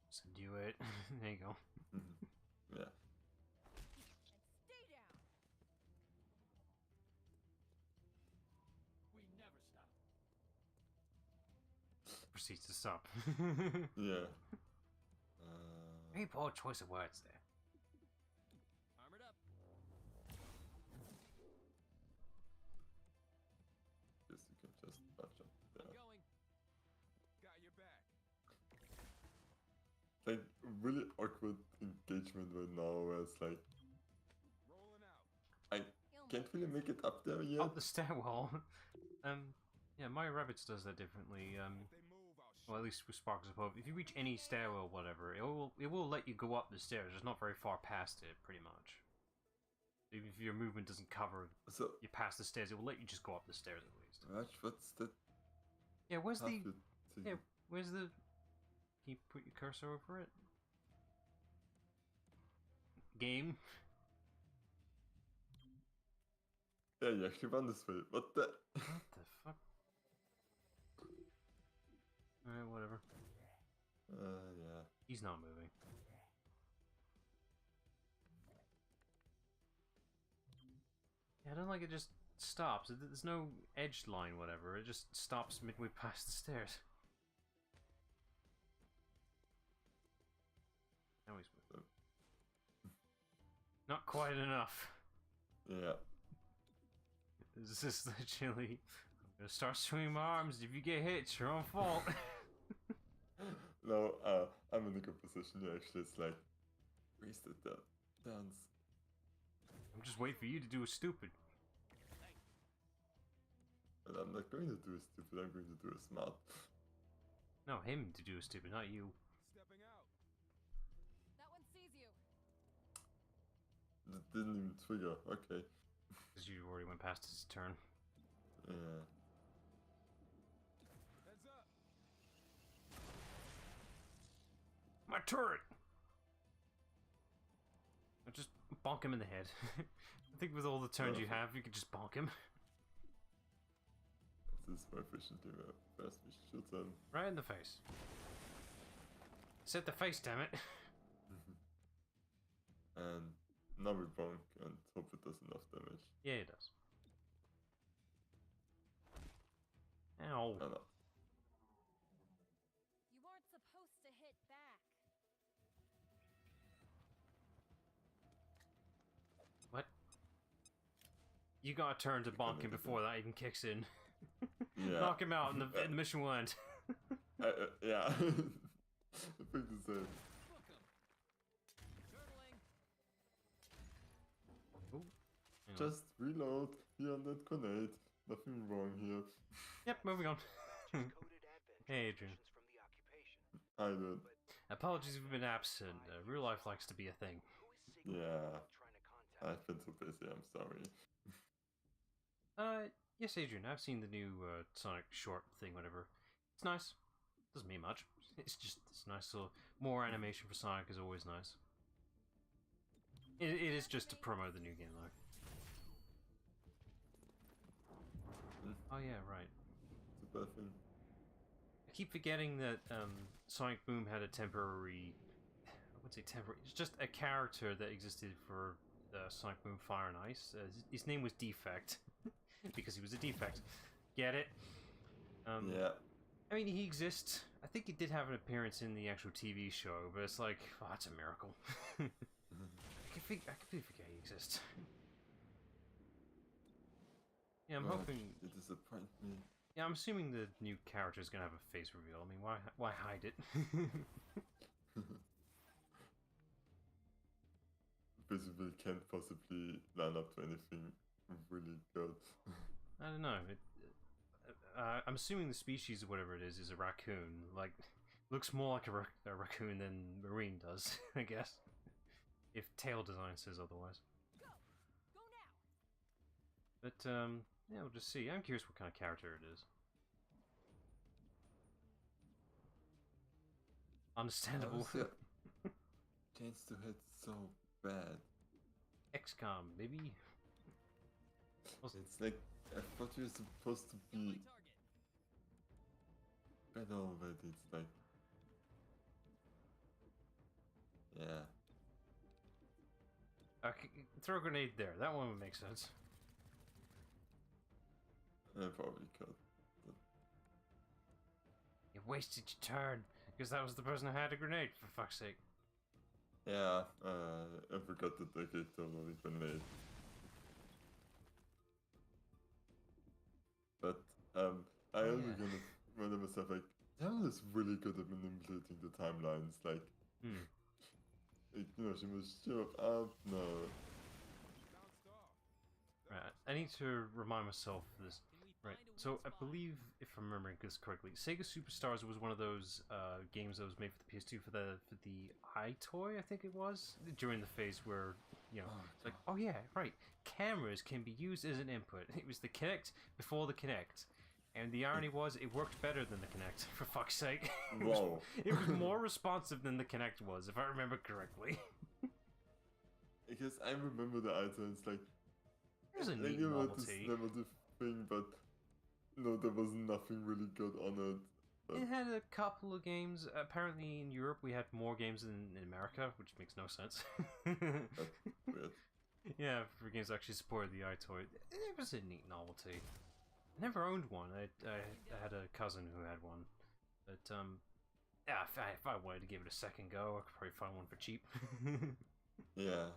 Subdue it. There you go. Yeah. And stay down. We never stop. Proceeds to stop. Yeah. Very poor choice of words there. Armored up. Guess you can just punch up there. I'm going. Got your back. Like, really awkward engagement right now where it's like, Rolling out. I can't really make it up there yet. Up the stairwell. Yeah, my rabbits does that differently. If they move, I'll shoot. Well, at least with Sparks of Hope. If you reach any stairwell, whatever, it will let you go up the stairs. It's not very far past it, pretty much. Even if your movement doesn't cover So, you past the stairs, it will let you just go up the stairs at least. Raj, what's that? Yeah, where's the? Thing? Yeah, where's the? Can you put your cursor over it? Game. Yeah, you actually run this way. What the? What the fuck? Alright, whatever. Yeah. He's not moving. Yeah, I don't like it just stops. There's no edge line, whatever. It just stops midway past the stairs. Now he's moving. Not quite enough. Yeah. This is literally... I'm gonna start swinging my arms. If you get hit, it's your own fault. No, I'm in a good position here actually. It's like, wasted that dance. I'm just waiting for you to do a stupid. But I'm not going to do a stupid, I'm going to do a smart. No, him to do a stupid, not you. Stepping out. That one sees you. It didn't even trigger, okay. Because you already went past his turn. Yeah. My turret! Or just bonk him in the head. I think with all the turns you have, you could just bonk him. This is more efficiently first we shoot them. Right in the face. Set the face, damn it. And now we bonk and hope it does enough damage. Yeah, it does. Ow. Oh, no. You aren't supposed to hit back. What? You gotta turn to bonk him before that even kicks in. Yeah. Knock him out and the mission will end. Yeah. I think the same. Book 'em. Turtling. Ooh. Hang on. Just reload here on that grenade. Nothing wrong here. Yep, moving on. Coded advent Hey, Adrian. transmissions from the occupation. I did. Apologies if we've been absent. Real life likes to be a thing. Who is Sigma Yeah. trying to contact? I've been too busy, I'm sorry. Yes, Adrian, I've seen the new Sonic short thing, whatever. It's nice. Doesn't mean much. It's nice. So more animation for Sonic is always nice. It is just to promote the new game, though. Oh yeah, right. It's a bad thing. I keep forgetting that Sonic Boom had a temporary... I would say temporary. It's just a character that existed for Sonic Boom Fire and Ice. His name was Defect. Because he was a defect. Get it? Yeah. I mean, he exists. I think he did have an appearance in the actual TV show, but it's like, oh, that's a miracle. I completely forget he exists. Yeah, I'm hoping... You disappoint me. Yeah, I'm assuming the new character is going to have a face reveal. I mean, why hide it? Basically can't possibly line up to anything really good. I don't know. I'm assuming the species or whatever it is a raccoon. Like, looks more like a raccoon than Marine does, I guess. If tail design says otherwise. Go now. But yeah, we'll just see. I'm curious what kind of character it is. Understandable. How's your chance to hit so bad? XCOM, maybe. It's like, I thought you were supposed to be Enemy target. better already. It's like, yeah. Throw a grenade there. That one would make sense. I probably could. But You wasted your turn because that was the person who had a grenade. For fuck's sake. yeah, I forgot that the gate already been made. But I only yeah. kind of wonder myself like, Daryl is really good at manipulating the timelines. Like, you know, she was sure up. No. Bounced off. Right, I need to remind myself of this. Can we Right, find a so weak I spot? believe, if I'm remembering this correctly, Sega Superstars was one of those games that was made for the PS2 for the iToy, I think it was, during the phase where, you know, it's like, oh yeah, right, cameras can be used as an input. It was the Kinect before the Kinect. And the irony was, it worked better than the Kinect, for fuck's sake. Whoa. It was more responsive than the Kinect was, if I remember correctly. Because I remember the items like, It was a like neat you know, this novelty. innovative thing, but no, there was nothing really good on it. It had a couple of games. Apparently in Europe we had more games than in America, which makes no sense. That's weird. Yeah, for games that actually supported the iToy. It was a neat novelty. I never owned one. I had a cousin who had one. But, yeah, if I wanted to give it a second go, I could probably find one for cheap. Yeah.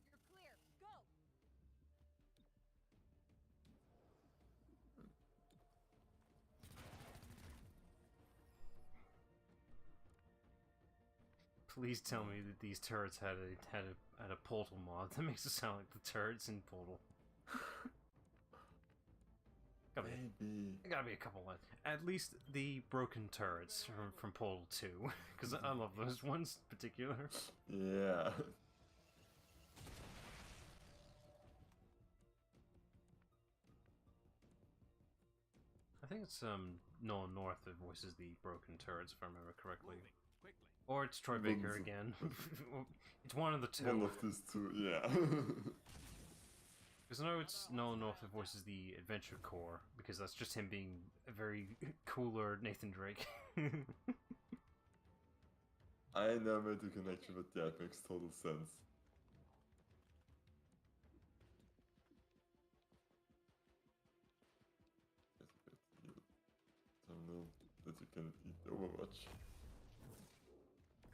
You're clear. Go. Please tell me that these turrets had a Portal mod. That makes it sound like the turrets in Portal. Maybe. There gotta be a couple left. At least the broken turrets from Portal 2. Because I love those ones in particular. Yeah. think it's Nolan North that voices the broken turrets, if I remember correctly. Or it's Troy Baker again. It's one of the two. One of these two, yeah. Because I know it's Nolan North that voices the Adventure Core, because that's just him being a very cooler Nathan Drake. I never made the connection, but yeah, it makes total sense. Terminal that you can eat Overwatch.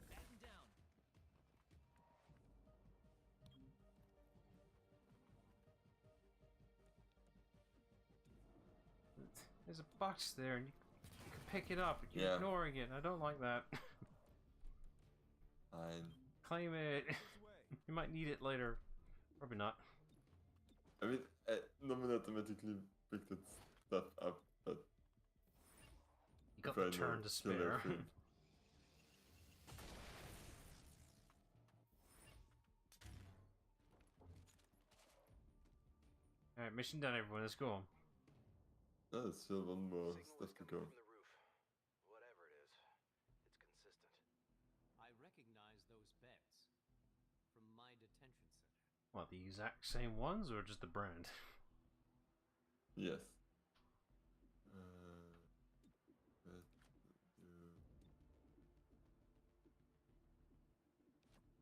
Batten down. There's a box there, and you can pick it up. You're Yeah. ignoring it. I don't like that. Fine. Claim it. You might need it later. Probably not. I mean, no one automatically picked that stuff up, but You got if I the turn know to kill spare. everything. Alright, mission done, everyone. Let's go. No, there's still one more Signal stuff is to coming go. from the roof. Whatever it is, it's consistent. I recognize those beds from my detention center. What, the exact same ones, or just the brand? Yes. But you...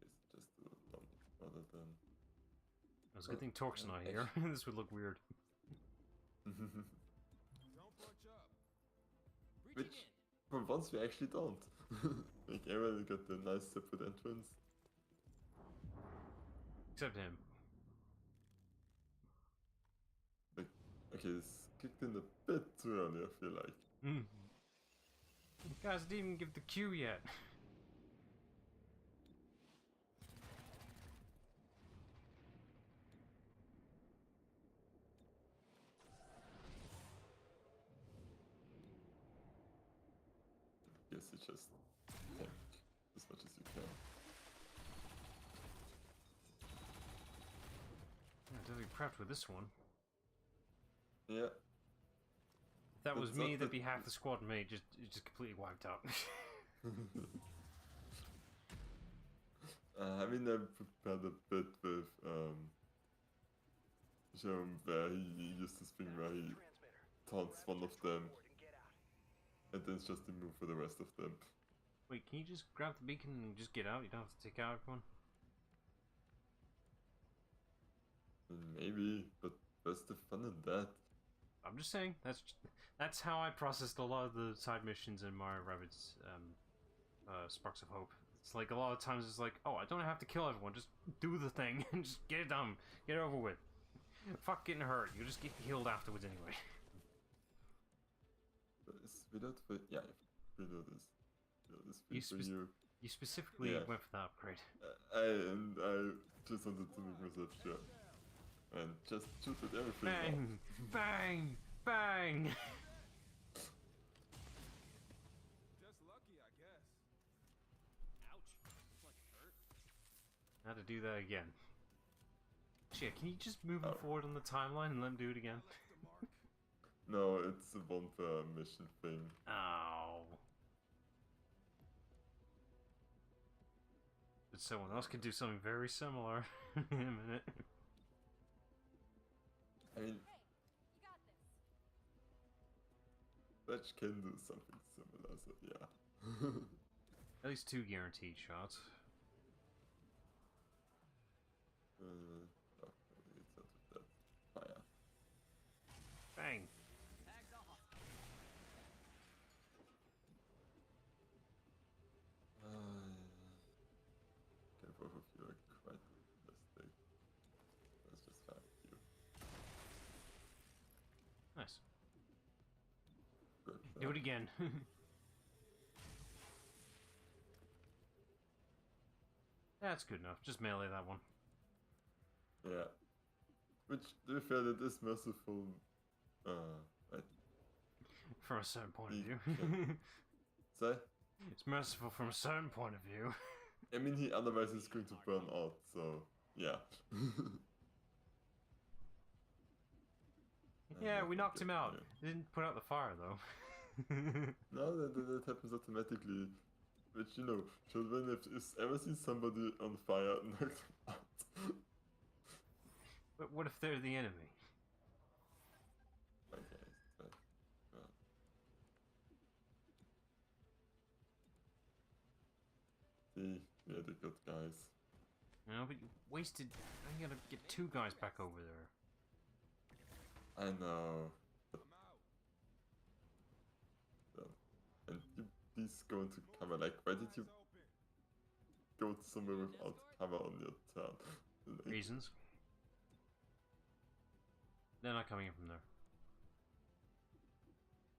It's just a dump rather than... It's a good thing Torque's not here. This would look weird. Don't bunch up. Which, Breaching in. for once, we actually don't. Like, everyone got the nice separate entrance. Except him. Like, okay, this kicked in a bit too early, I feel like. Mm. You guys didn't even give the cue yet. Guess you just tank as much as you can. I'm definitely prepped with this one. Yeah. If that was It's me, not that'd that- be half the squad and me, just completely wiped out. I mean, I prepared a bit with Jerome where he used this thing where he taunts one of them, and then it's just a move for the rest of them. Wait, can you just grab the beacon and just get out? You don't have to take out everyone? Maybe, but where's the fun in that? I'm just saying, that's how I processed a lot of the side missions in Mario Rabbids Sparks of Hope. It's like a lot of times it's like, oh, I don't have to kill everyone, just do the thing and just get it done, get it over with. Fuck getting hurt, you just get healed afterwards anyway. Without the... Yeah, reload this. You For you. You specifically Yeah. went for that upgrade. I just wanted to make myself sure. And just shoot at everything. Bang! Bang! Bang! Just lucky, I guess. Ouch. It's like it hurt. How to do that again. Shit, can you just move him Oh. forward on the timeline and let him do it again? Left a mark. No, it's a one per mission thing. Ow. But someone else can do something very similar in a minute. I mean, Hey, you got this. Fletch can do something similar, so yeah. At least 2 guaranteed shots. Oh, it's out of that. Fire. Bang! Tagged off. Okay, both of you are quite mistake. Let's just find you. Nice. Good. Do it again. That's good enough. Just melee that one. Yeah. Which, to be fair, that is merciful. Right. From a certain point of view. Say? It's merciful from a certain point of view. I mean, he otherwise is going to burn out, so yeah. Yeah, we knocked him out. Yeah. Didn't put out the fire though. No, that happens automatically. Which, you know, children have ever seen somebody on fire knocked out. But what if they're the enemy? Okay, so, well. See, yeah, the good guys. No, but you wasted. I gotta get 2 guys back over there. I know. I'm out. And you please go into cover. Like, why did you Eyes open. go somewhere without cover on your turn? Like, Reasons. They're not coming in from there.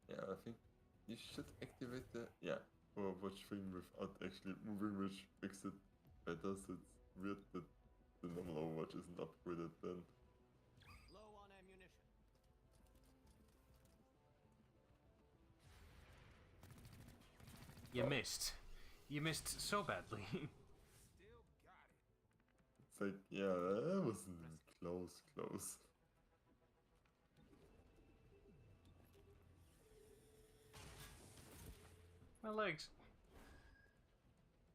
yeah, I think you should activate the Overwatch thing without actually moving, which makes it better. So it's weird that the normal Overwatch isn't upgraded then. Low on ammunition. You Oh. missed. You missed so badly. Still got it. It's like, yeah, that wasn't even close. My legs.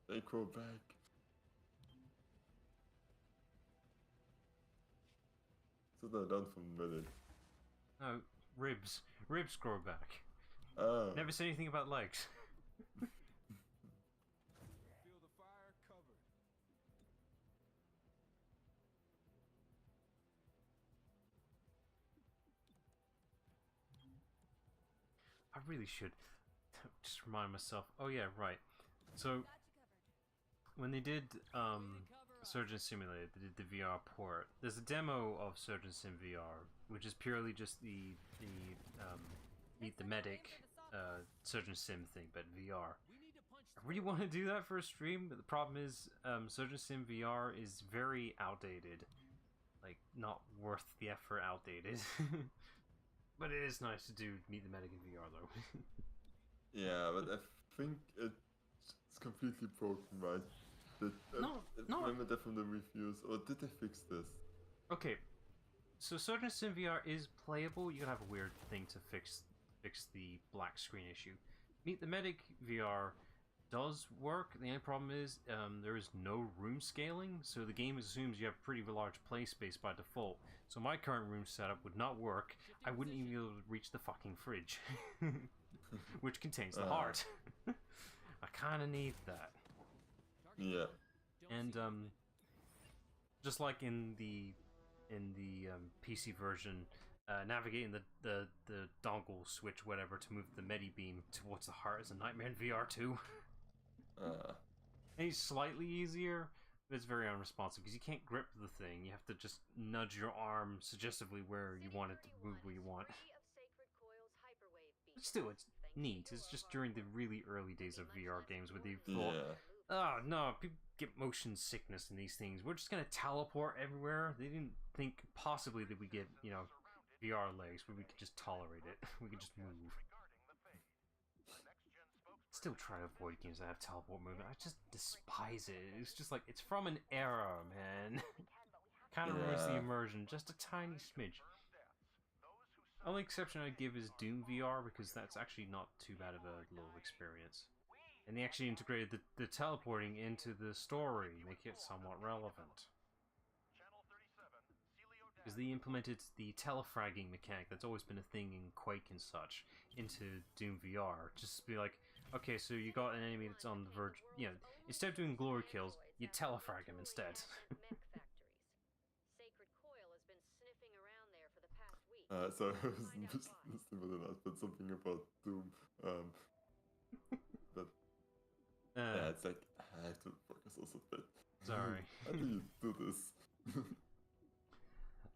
They go back. So they're done from medic. No, ribs. Ribs grow back. Ah. Never said anything about legs. Feel the fire covered. I really should just remind myself. Oh yeah, right. So Got you covered. when they did Surgeon Simulator, they did the VR port. There's a demo of Surgeon Sim VR, which is purely just the Meet the Medic Surgeon Sim thing, but VR. We need to punch I really want to do that for a stream, but the problem is Surgeon Sim VR is very outdated. Like, not worth the effort, outdated. But it is nice to do Meet the Medic in VR though. Yeah, but I think it's completely broken, right? No. Remember that from the reviews, or did they fix this? Okay, so Surgeon Sim VR is playable. You gotta have a weird thing to fix the black screen issue. Meet the Medic VR does work. The only problem is there is no room scaling, so the game assumes you have pretty large play space by default. So my current room setup would not work. I wouldn't even be able to reach the fucking fridge, which contains the heart. I kind of need that. Yeah. And just like in the PC version, navigating the dongle switch whatever to move the medi beam towards the heart is a nightmare in VR too. And it's slightly easier, but it's very unresponsive because you can't grip the thing. You have to just nudge your arm suggestively where you want it to move where you want. But still, it's neat. It's just during the really early days of VR games where they thought, oh no, people get motion sickness in these things. We're just gonna teleport everywhere. They didn't think possibly that we get, you know, VR legs where we could just tolerate it. We could just move. Still try to avoid games that have teleport movement. I just despise it. It's just like, it's from an era, man. Kind of ruins the immersion, just a tiny smidge. Only exception I'd give is Doom VR, because that's actually not too bad of a little experience. And they actually integrated the teleporting into the story, make it somewhat relevant. Because they implemented the telefragging mechanic that's always been a thing in Quake and such into Doom VR. Just be like, okay, so you got an enemy that's on the verge, you know, instead of doing glory kills, you telefrag him instead. So I was listening to that, but something about Doom. But yeah, it's like I have to focus also a bit. Sorry. How do you do this?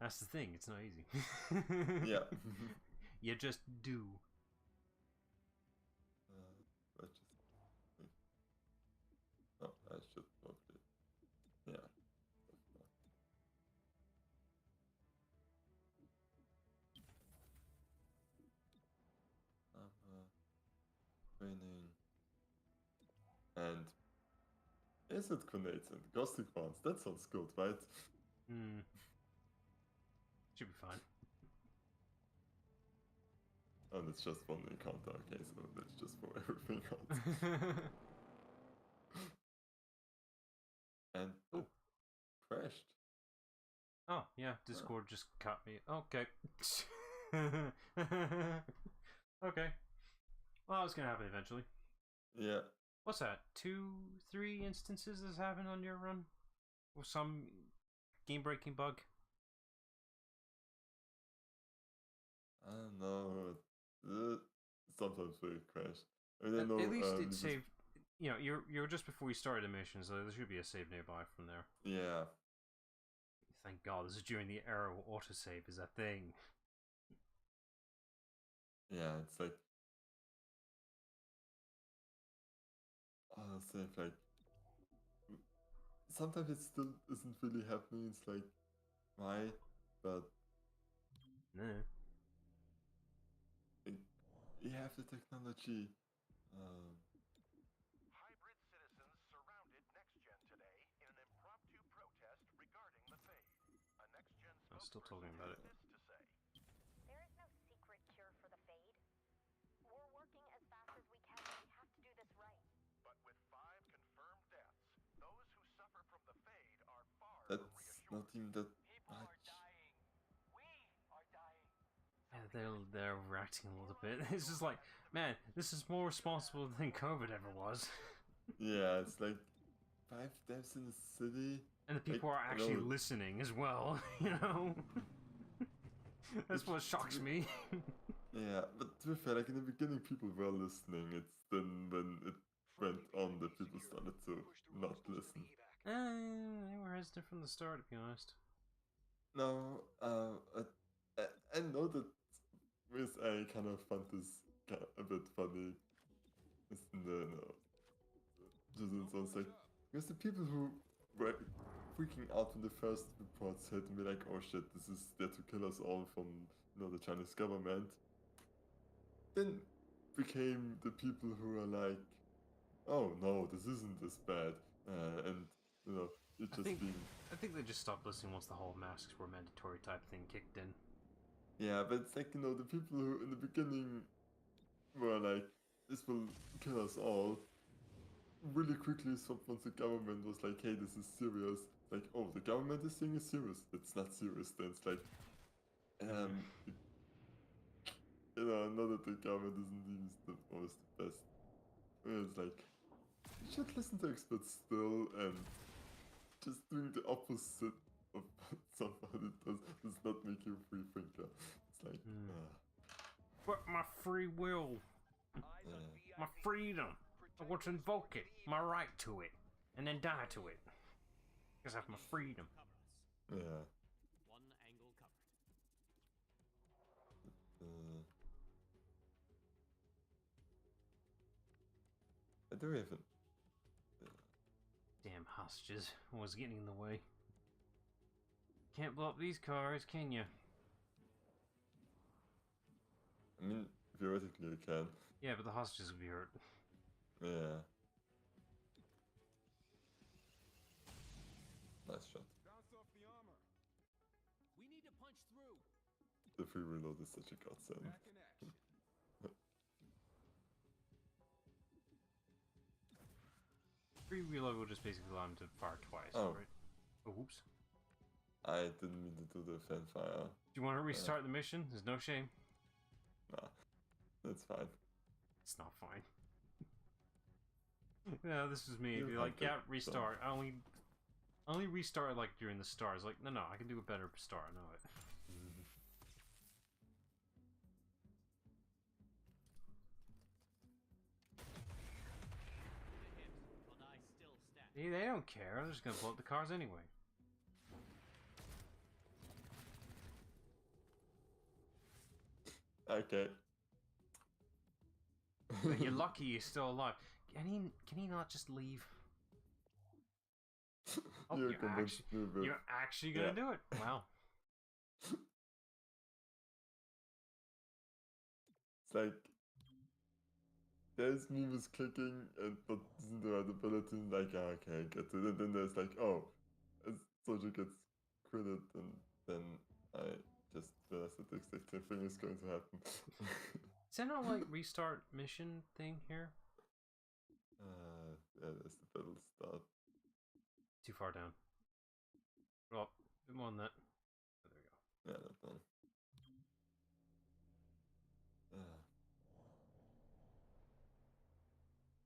That's the thing, it's not easy. Yeah. You just do. I should probably. Yeah. Training. And is it grenades and ghosting ones? That sounds good, right? Should be fine. Oh, that's just one encounter. Okay, so that's just for everything else. And Oh. crashed. Oh, yeah, Discord just cut me. Okay. Okay. Well, it's gonna happen eventually. Yeah. What's that? 2, 3 instances has happened on your run? Or some game-breaking bug? I don't know. Sometimes we crash. I mean, I know, At least it this is- saved. You know, you're just before you started the mission, so there should be a save nearby from there. Yeah. Thank God, this is during the era where autosave is a thing. Yeah, it's like autosave, like sometimes it still isn't really happening. It's like why, but Nah. like, you have the technology. Hybrid citizens surrounded NextGen today in an impromptu protest regarding the Fade. A NextGen I'm still spokesperson talking about had it. this to say. There is no secret cure for the Fade. We're working as fast as we can, but we have to do this right. But with 5 confirmed deaths, those who suffer from the Fade are far from That's reassured. not even that People are much. dying. We are dying. Yeah, they're overacting a little bit. It's just like, man, this is more responsible than COVID ever was. Yeah, it's like 5 deaths in the city. And the people Like, are I actually know- listening as well, you know? That's what shocks me. Yeah, but to be fair, like in the beginning, people were listening. It's then when it went on that people started to not listen. They were hesitant from the start, to be honest. No, I know that with I kind of found this a bit funny. It's in the just in some like because the people who were freaking out when the first reports hit and be like, oh shit, this is there to kill us all from the Chinese government. Then became the people who are like, oh no, this isn't this bad, and it just being. I think they just stopped listening once the whole masks were mandatory type thing kicked in. Yeah, but it's like, the people who in the beginning were like, this will kill us all, really quickly stopped once the government was like, hey, this is serious. Like, oh, the government is saying it's serious. It's not serious. Then it's like, not that the government isn't even always the best. It's like, you should listen to experts still, and just doing the opposite of what somebody does not make you a free thinker. It's like, But my free will, my freedom, I want to invoke it, my right to it, and then die to it. Because I have my freedom. yeah. One angle covered. Do we have it? Damn hostages was getting in the way. Can't blow up these cars, can you? I mean, theoretically you can. Yeah, but the hostages would be hurt. Yeah. Nice shot. Bounce off the armor. We need to punch through. The free reload is such a godsend. Back in action. Free reload will just basically allow him to fire twice, Oh. right? Oh, oops. I didn't mean to do the fan fire. Do you want to restart the mission? There's no shame. Nah, that's fine. It's not fine. No, this is me. You Be like, have to, yeah, restart. I only restart like during the stars. Like, no, I can do a better start. I know it. See, they don't care. They're just gonna blow up the cars anyway. Okay. But you're lucky you're still alive. Can he not just leave? Oh, You're convinced me with- you're actually gonna yeah. do it. Wow. It's like there's memes clicking and but isn't the right ability, like okay, I get it. And then there's like, oh, as soldier gets credit, and then I just realized that the exact same thing is going to happen. Is that not like restart mission thing here? Yeah, there's the battle start. Too far down. Well, more than that. Oh, there we go. Yeah, that one.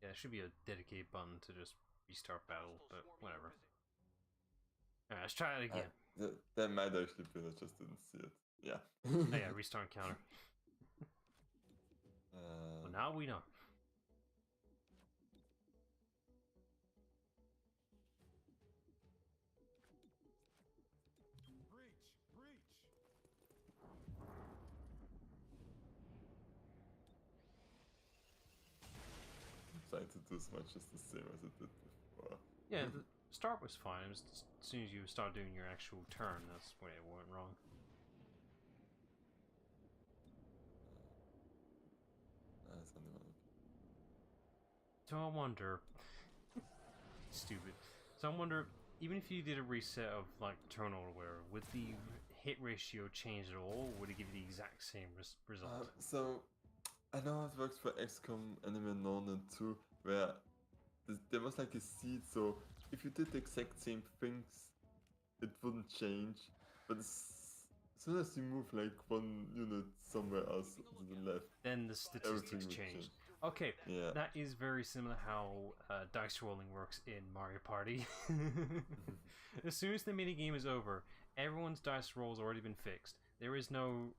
Yeah, it should be a dedicated button to just restart battle, but whatever. Alright, let's try it again. That might actually be, I just didn't see it. Yeah. Oh yeah, restart counter. Well, now we know. Breach! Trying to do as much as the same as it did before. Yeah, the start was fine. It was just, as soon as you start doing your actual turn, that's when it went wrong. That's only one. So I wonder... Stupid. So I wonder, even if you did a reset of like turn or whatever, would the hit ratio change at all, or would it give you the exact same result? So, I know how it works for XCOM Enemy Unknown and 2, where there was like a seed, so if you did the exact same things, it wouldn't change, but as soon as you move like one unit somewhere else to the left, then the statistics change. Okay, yeah. That is very similar how dice rolling works in Mario Party. As soon as the minigame is over, everyone's dice roll's already been fixed. There is no,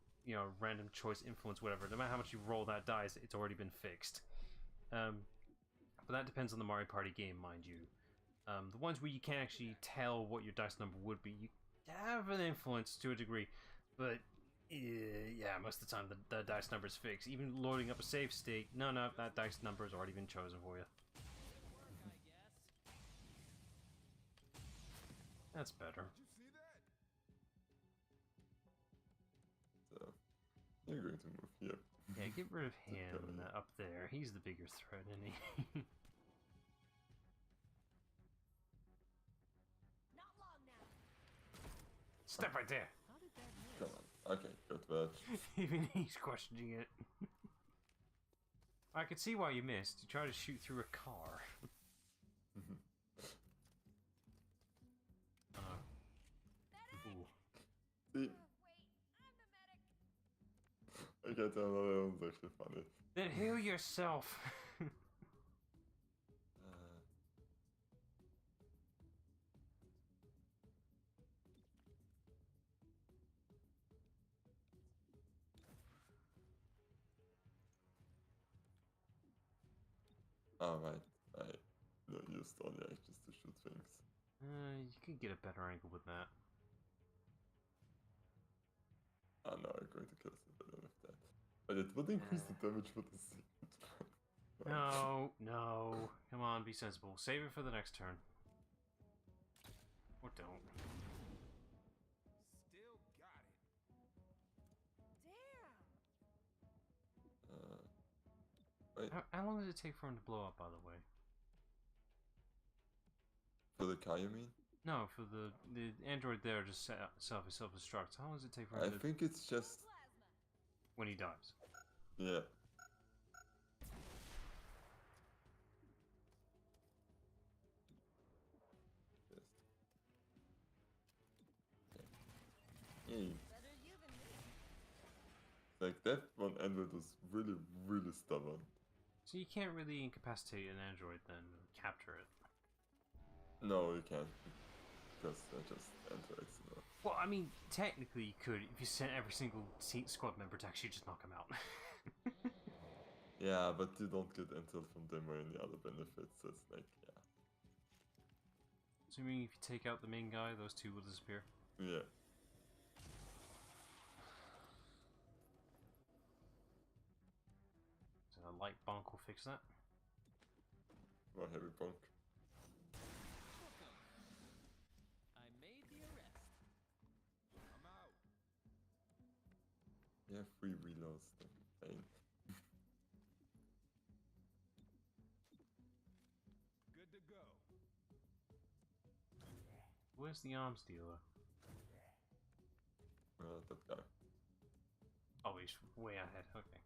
random choice, influence, whatever. No matter how much you roll that dice, it's already been fixed. But that depends on the Mario Party game, mind you. The ones where you can't actually tell what your dice number would be, you have an influence to a degree, but yeah, most of the time the dice number is fixed. Even loading up a save state, no, that dice number has already been chosen for you. That's better. So, you're going to move here. Yeah, get rid of him up there. He's the bigger threat, isn't he? Not long now. Step right there. How did that miss? Come on. Okay, good match. Even he's questioning it. I could see why you missed. You tried to shoot through a car. Ooh. See, Wait, I'm the medic. I can't tell that one's actually funny. Then heal yourself. Alright, I used all the actions to shoot things. You could get a better angle with that. Oh no, I'm going to kill somebody with that. But it would increase the damage for the second one. No. Come on, be sensible. Save it for the next turn. Or don't. Still got it. Damn. Wait, How long does it take for him to blow up, by the way? for the car you mean? No, for the android there just self-destructs. How long does it take for I him to... think it's just... Plasma. when he dies? Yeah. Hey. Better you than me. Like that one android was really, really stubborn. So you can't really incapacitate an android then, capture it. No, you can't. Because they're just androids, you know. Well, I mean, technically you could if you sent every single squad member to actually just knock him out. Yeah, but you don't get intel from them or any other benefits, so it's like, yeah. So you mean if you take out the main guy, those two will disappear? Yeah. So a light bonk will fix that? More heavy punk. I made the arrest. I'm out. Yeah, free reloads. Pain. Good to go. Where's the arms dealer? That guy. Oh, he's way ahead. Okay.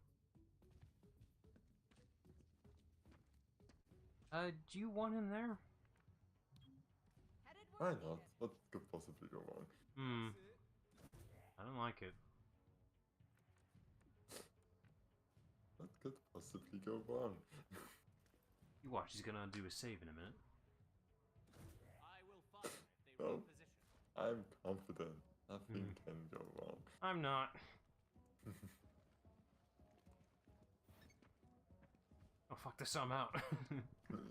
Do you want him there? Headed Why west, not? Edith. What could possibly go wrong? Hmm. That's it. I don't like it. What could possibly go wrong? You watch, he's gonna do a save in a minute. I will fire if they No. reposition. I'm confident. Nothing can go wrong. I'm not. Oh fuck this, I'm out.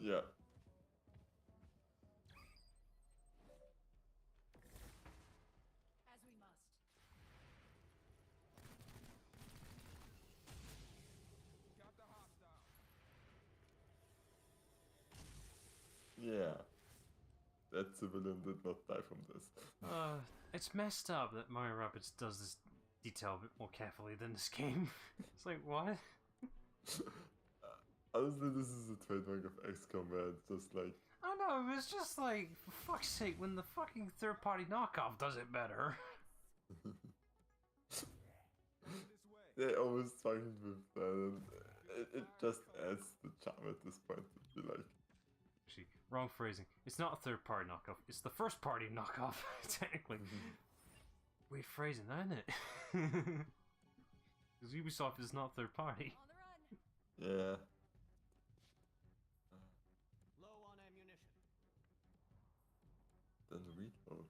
Yeah. As we must. Got the hostile. Yeah. That civilian did not die from this. It's messed up that Mario Rabbids does this detail a bit more carefully than this game. It's like, what? Honestly, this is a trademark of XCOM, man. It's just like, I know, it's just like, for fuck's sake, when the fucking third-party knockoff does it better. This way. they always fucking with that, and it just adds the charm at this point to be like, Actually, wrong phrasing. It's not a third-party knockoff, it's the first-party knockoff, technically. Weird phrasing, isn't it? Because Ubisoft is not third-party. On the run. yeah. Low on ammunition. Then reload.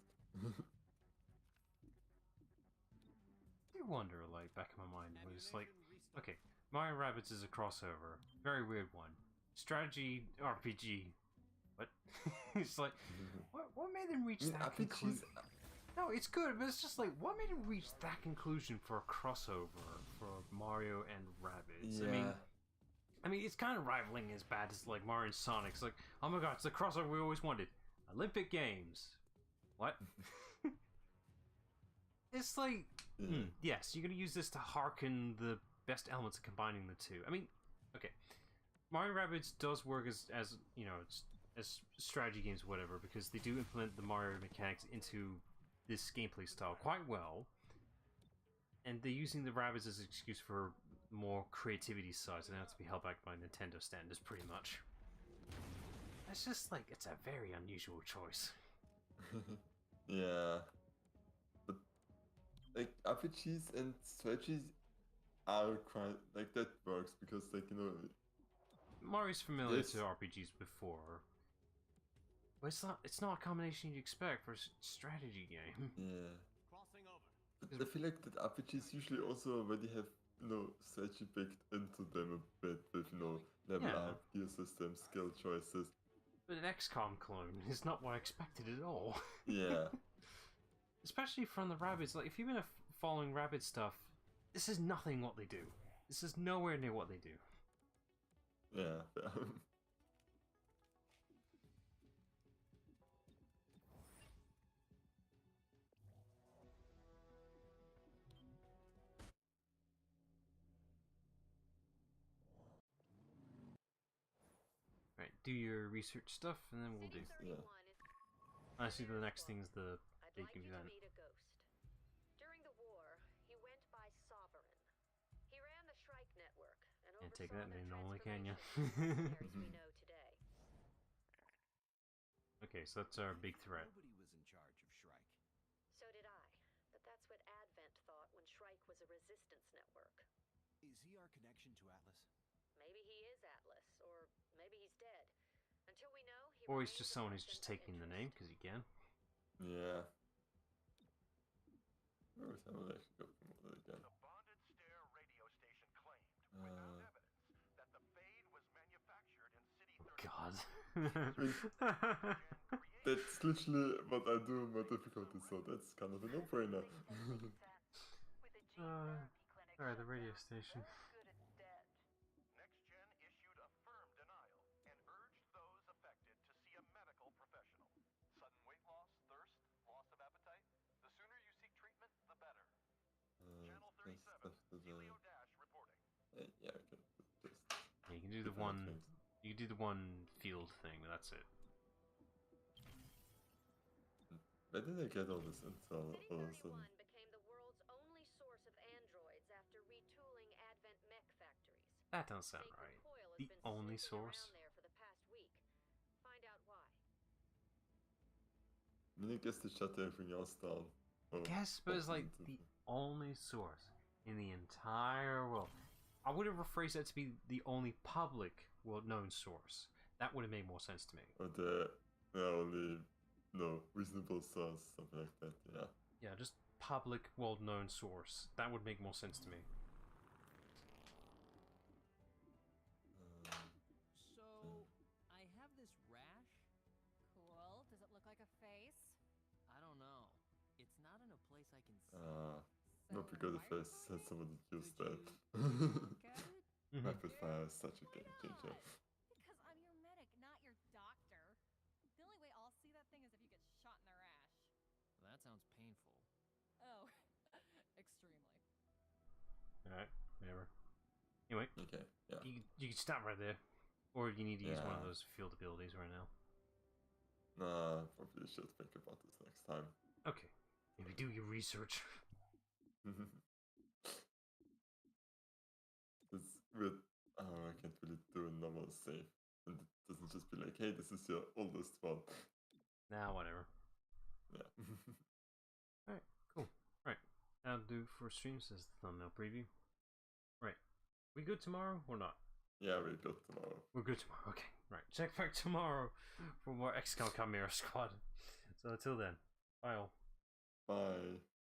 I do wonder, like, back in my mind, was like, Ammunition restock. okay, Mario Rabbids is a crossover. Very weird one. Strategy RPG. What? It's like, what made them reach that conclusion? No, it's good, but it's just like, what made them reach that conclusion for a crossover for Mario and Rabbids? Yeah. I mean, it's kind of rivaling as bad as like Mario and Sonic. It's like, oh my god, it's the crossover we always wanted. Olympic Games. What? It's like, yes, you're gonna use this to harken the best elements of combining the two. I mean, okay, Mario Rabbids does work as you know, as strategy games, whatever, because they do implement the Mario mechanics into this gameplay style quite well, and they're using the Rabbids as an excuse for more creativity side, so they have to be held back by Nintendo standards, pretty much. It's just like, it's a very unusual choice. Yeah. But, like, RPGs and strategies are quite, like, that works because, like, you know... Mario's familiar Yes. to RPGs before, but it's not a combination you'd expect for a strategy game. Yeah. Crossing over. But I feel like that RPGs usually also already have, you know, strategy baked into them a bit with, you know, level Yeah. up, gear systems, skill choices. But an XCOM clone is not what I expected at all. Yeah. Especially from the Rabbids. Like, if you've been following Rabbids stuff, this is nothing what they do. This is nowhere near what they do. Yeah. Right, do your research stuff, and then we'll do. Yeah. I see the next thing's the I'd big like you to event. meet a ghost. During the war, he went by Sovereign. He ran the Shrike network and Can't take oversaw that their name normally, can ya? transformation into the mercenaries we know today. Okay, so that's our big threat. Nobody was in charge of Shrike. So did I, but that's what Advent thought when Shrike was a resistance network. Is he our connection to Atlas? Maybe he is Atlas, or maybe he's dead. Until we know, he Or he's remains just a someone who's person just of taking the name, interest. because he can. Yeah. Where is I will actually go from again? The bonded stare radio station claimed, without Uh. evidence, that the Fade was manufactured in City 31. God. That's literally what I do in my difficulty, so that's kind of a no-brainer. Sorry, the radio station. Next Gen issued a firm denial and urged those affected to see a medical professional. Sudden weight loss, thirst, loss of appetite? The sooner you seek treatment, the better. Channel 37, Helio Dash reporting. Yeah, okay. Just Yeah, you can do the different one. things. You can do the one field thing. That's it. Where did I get all this intel City all of a sudden? 31 became the world's only source of androids after retooling Advent mech factories. That don't sound Sacred right. Coil has The been only snooping source. around there for the past week, Then I guess they shut everything else down. Guess, but it's like the only source in the entire world. I would have rephrased that to be the only public known source. That would have made more sense to me. Or the only reasonable source, something like that. Yeah. Yeah, just public, known source. That would make more sense to me. So, I have this rash. Cool. Does it look like a face? I don't know. It's not in a place I can see. Not because if I said somebody used that. Get it? Rapid fire is such a game changer. Because I'm your medic, not your doctor. The only way I'll see that thing is if you get shot in the rash. That sounds painful. Oh, extremely. Alright, whatever. Anyway, Okay, yeah. you can stop right there. Or you need to use one of Yeah. those field abilities right now. Nah, probably should think about this next time. Okay, maybe do your research. It's weird. I can't really do a normal save. And it doesn't just be like, hey, this is your oldest one. Nah, whatever. Yeah. Alright, cool. Right, that'll do for streams as the thumbnail preview. Right, we good tomorrow or not? Yeah, we're good tomorrow. We're good tomorrow, okay. Right, check back tomorrow for more XCOM Chimera Squad. So until then, bye all. Bye.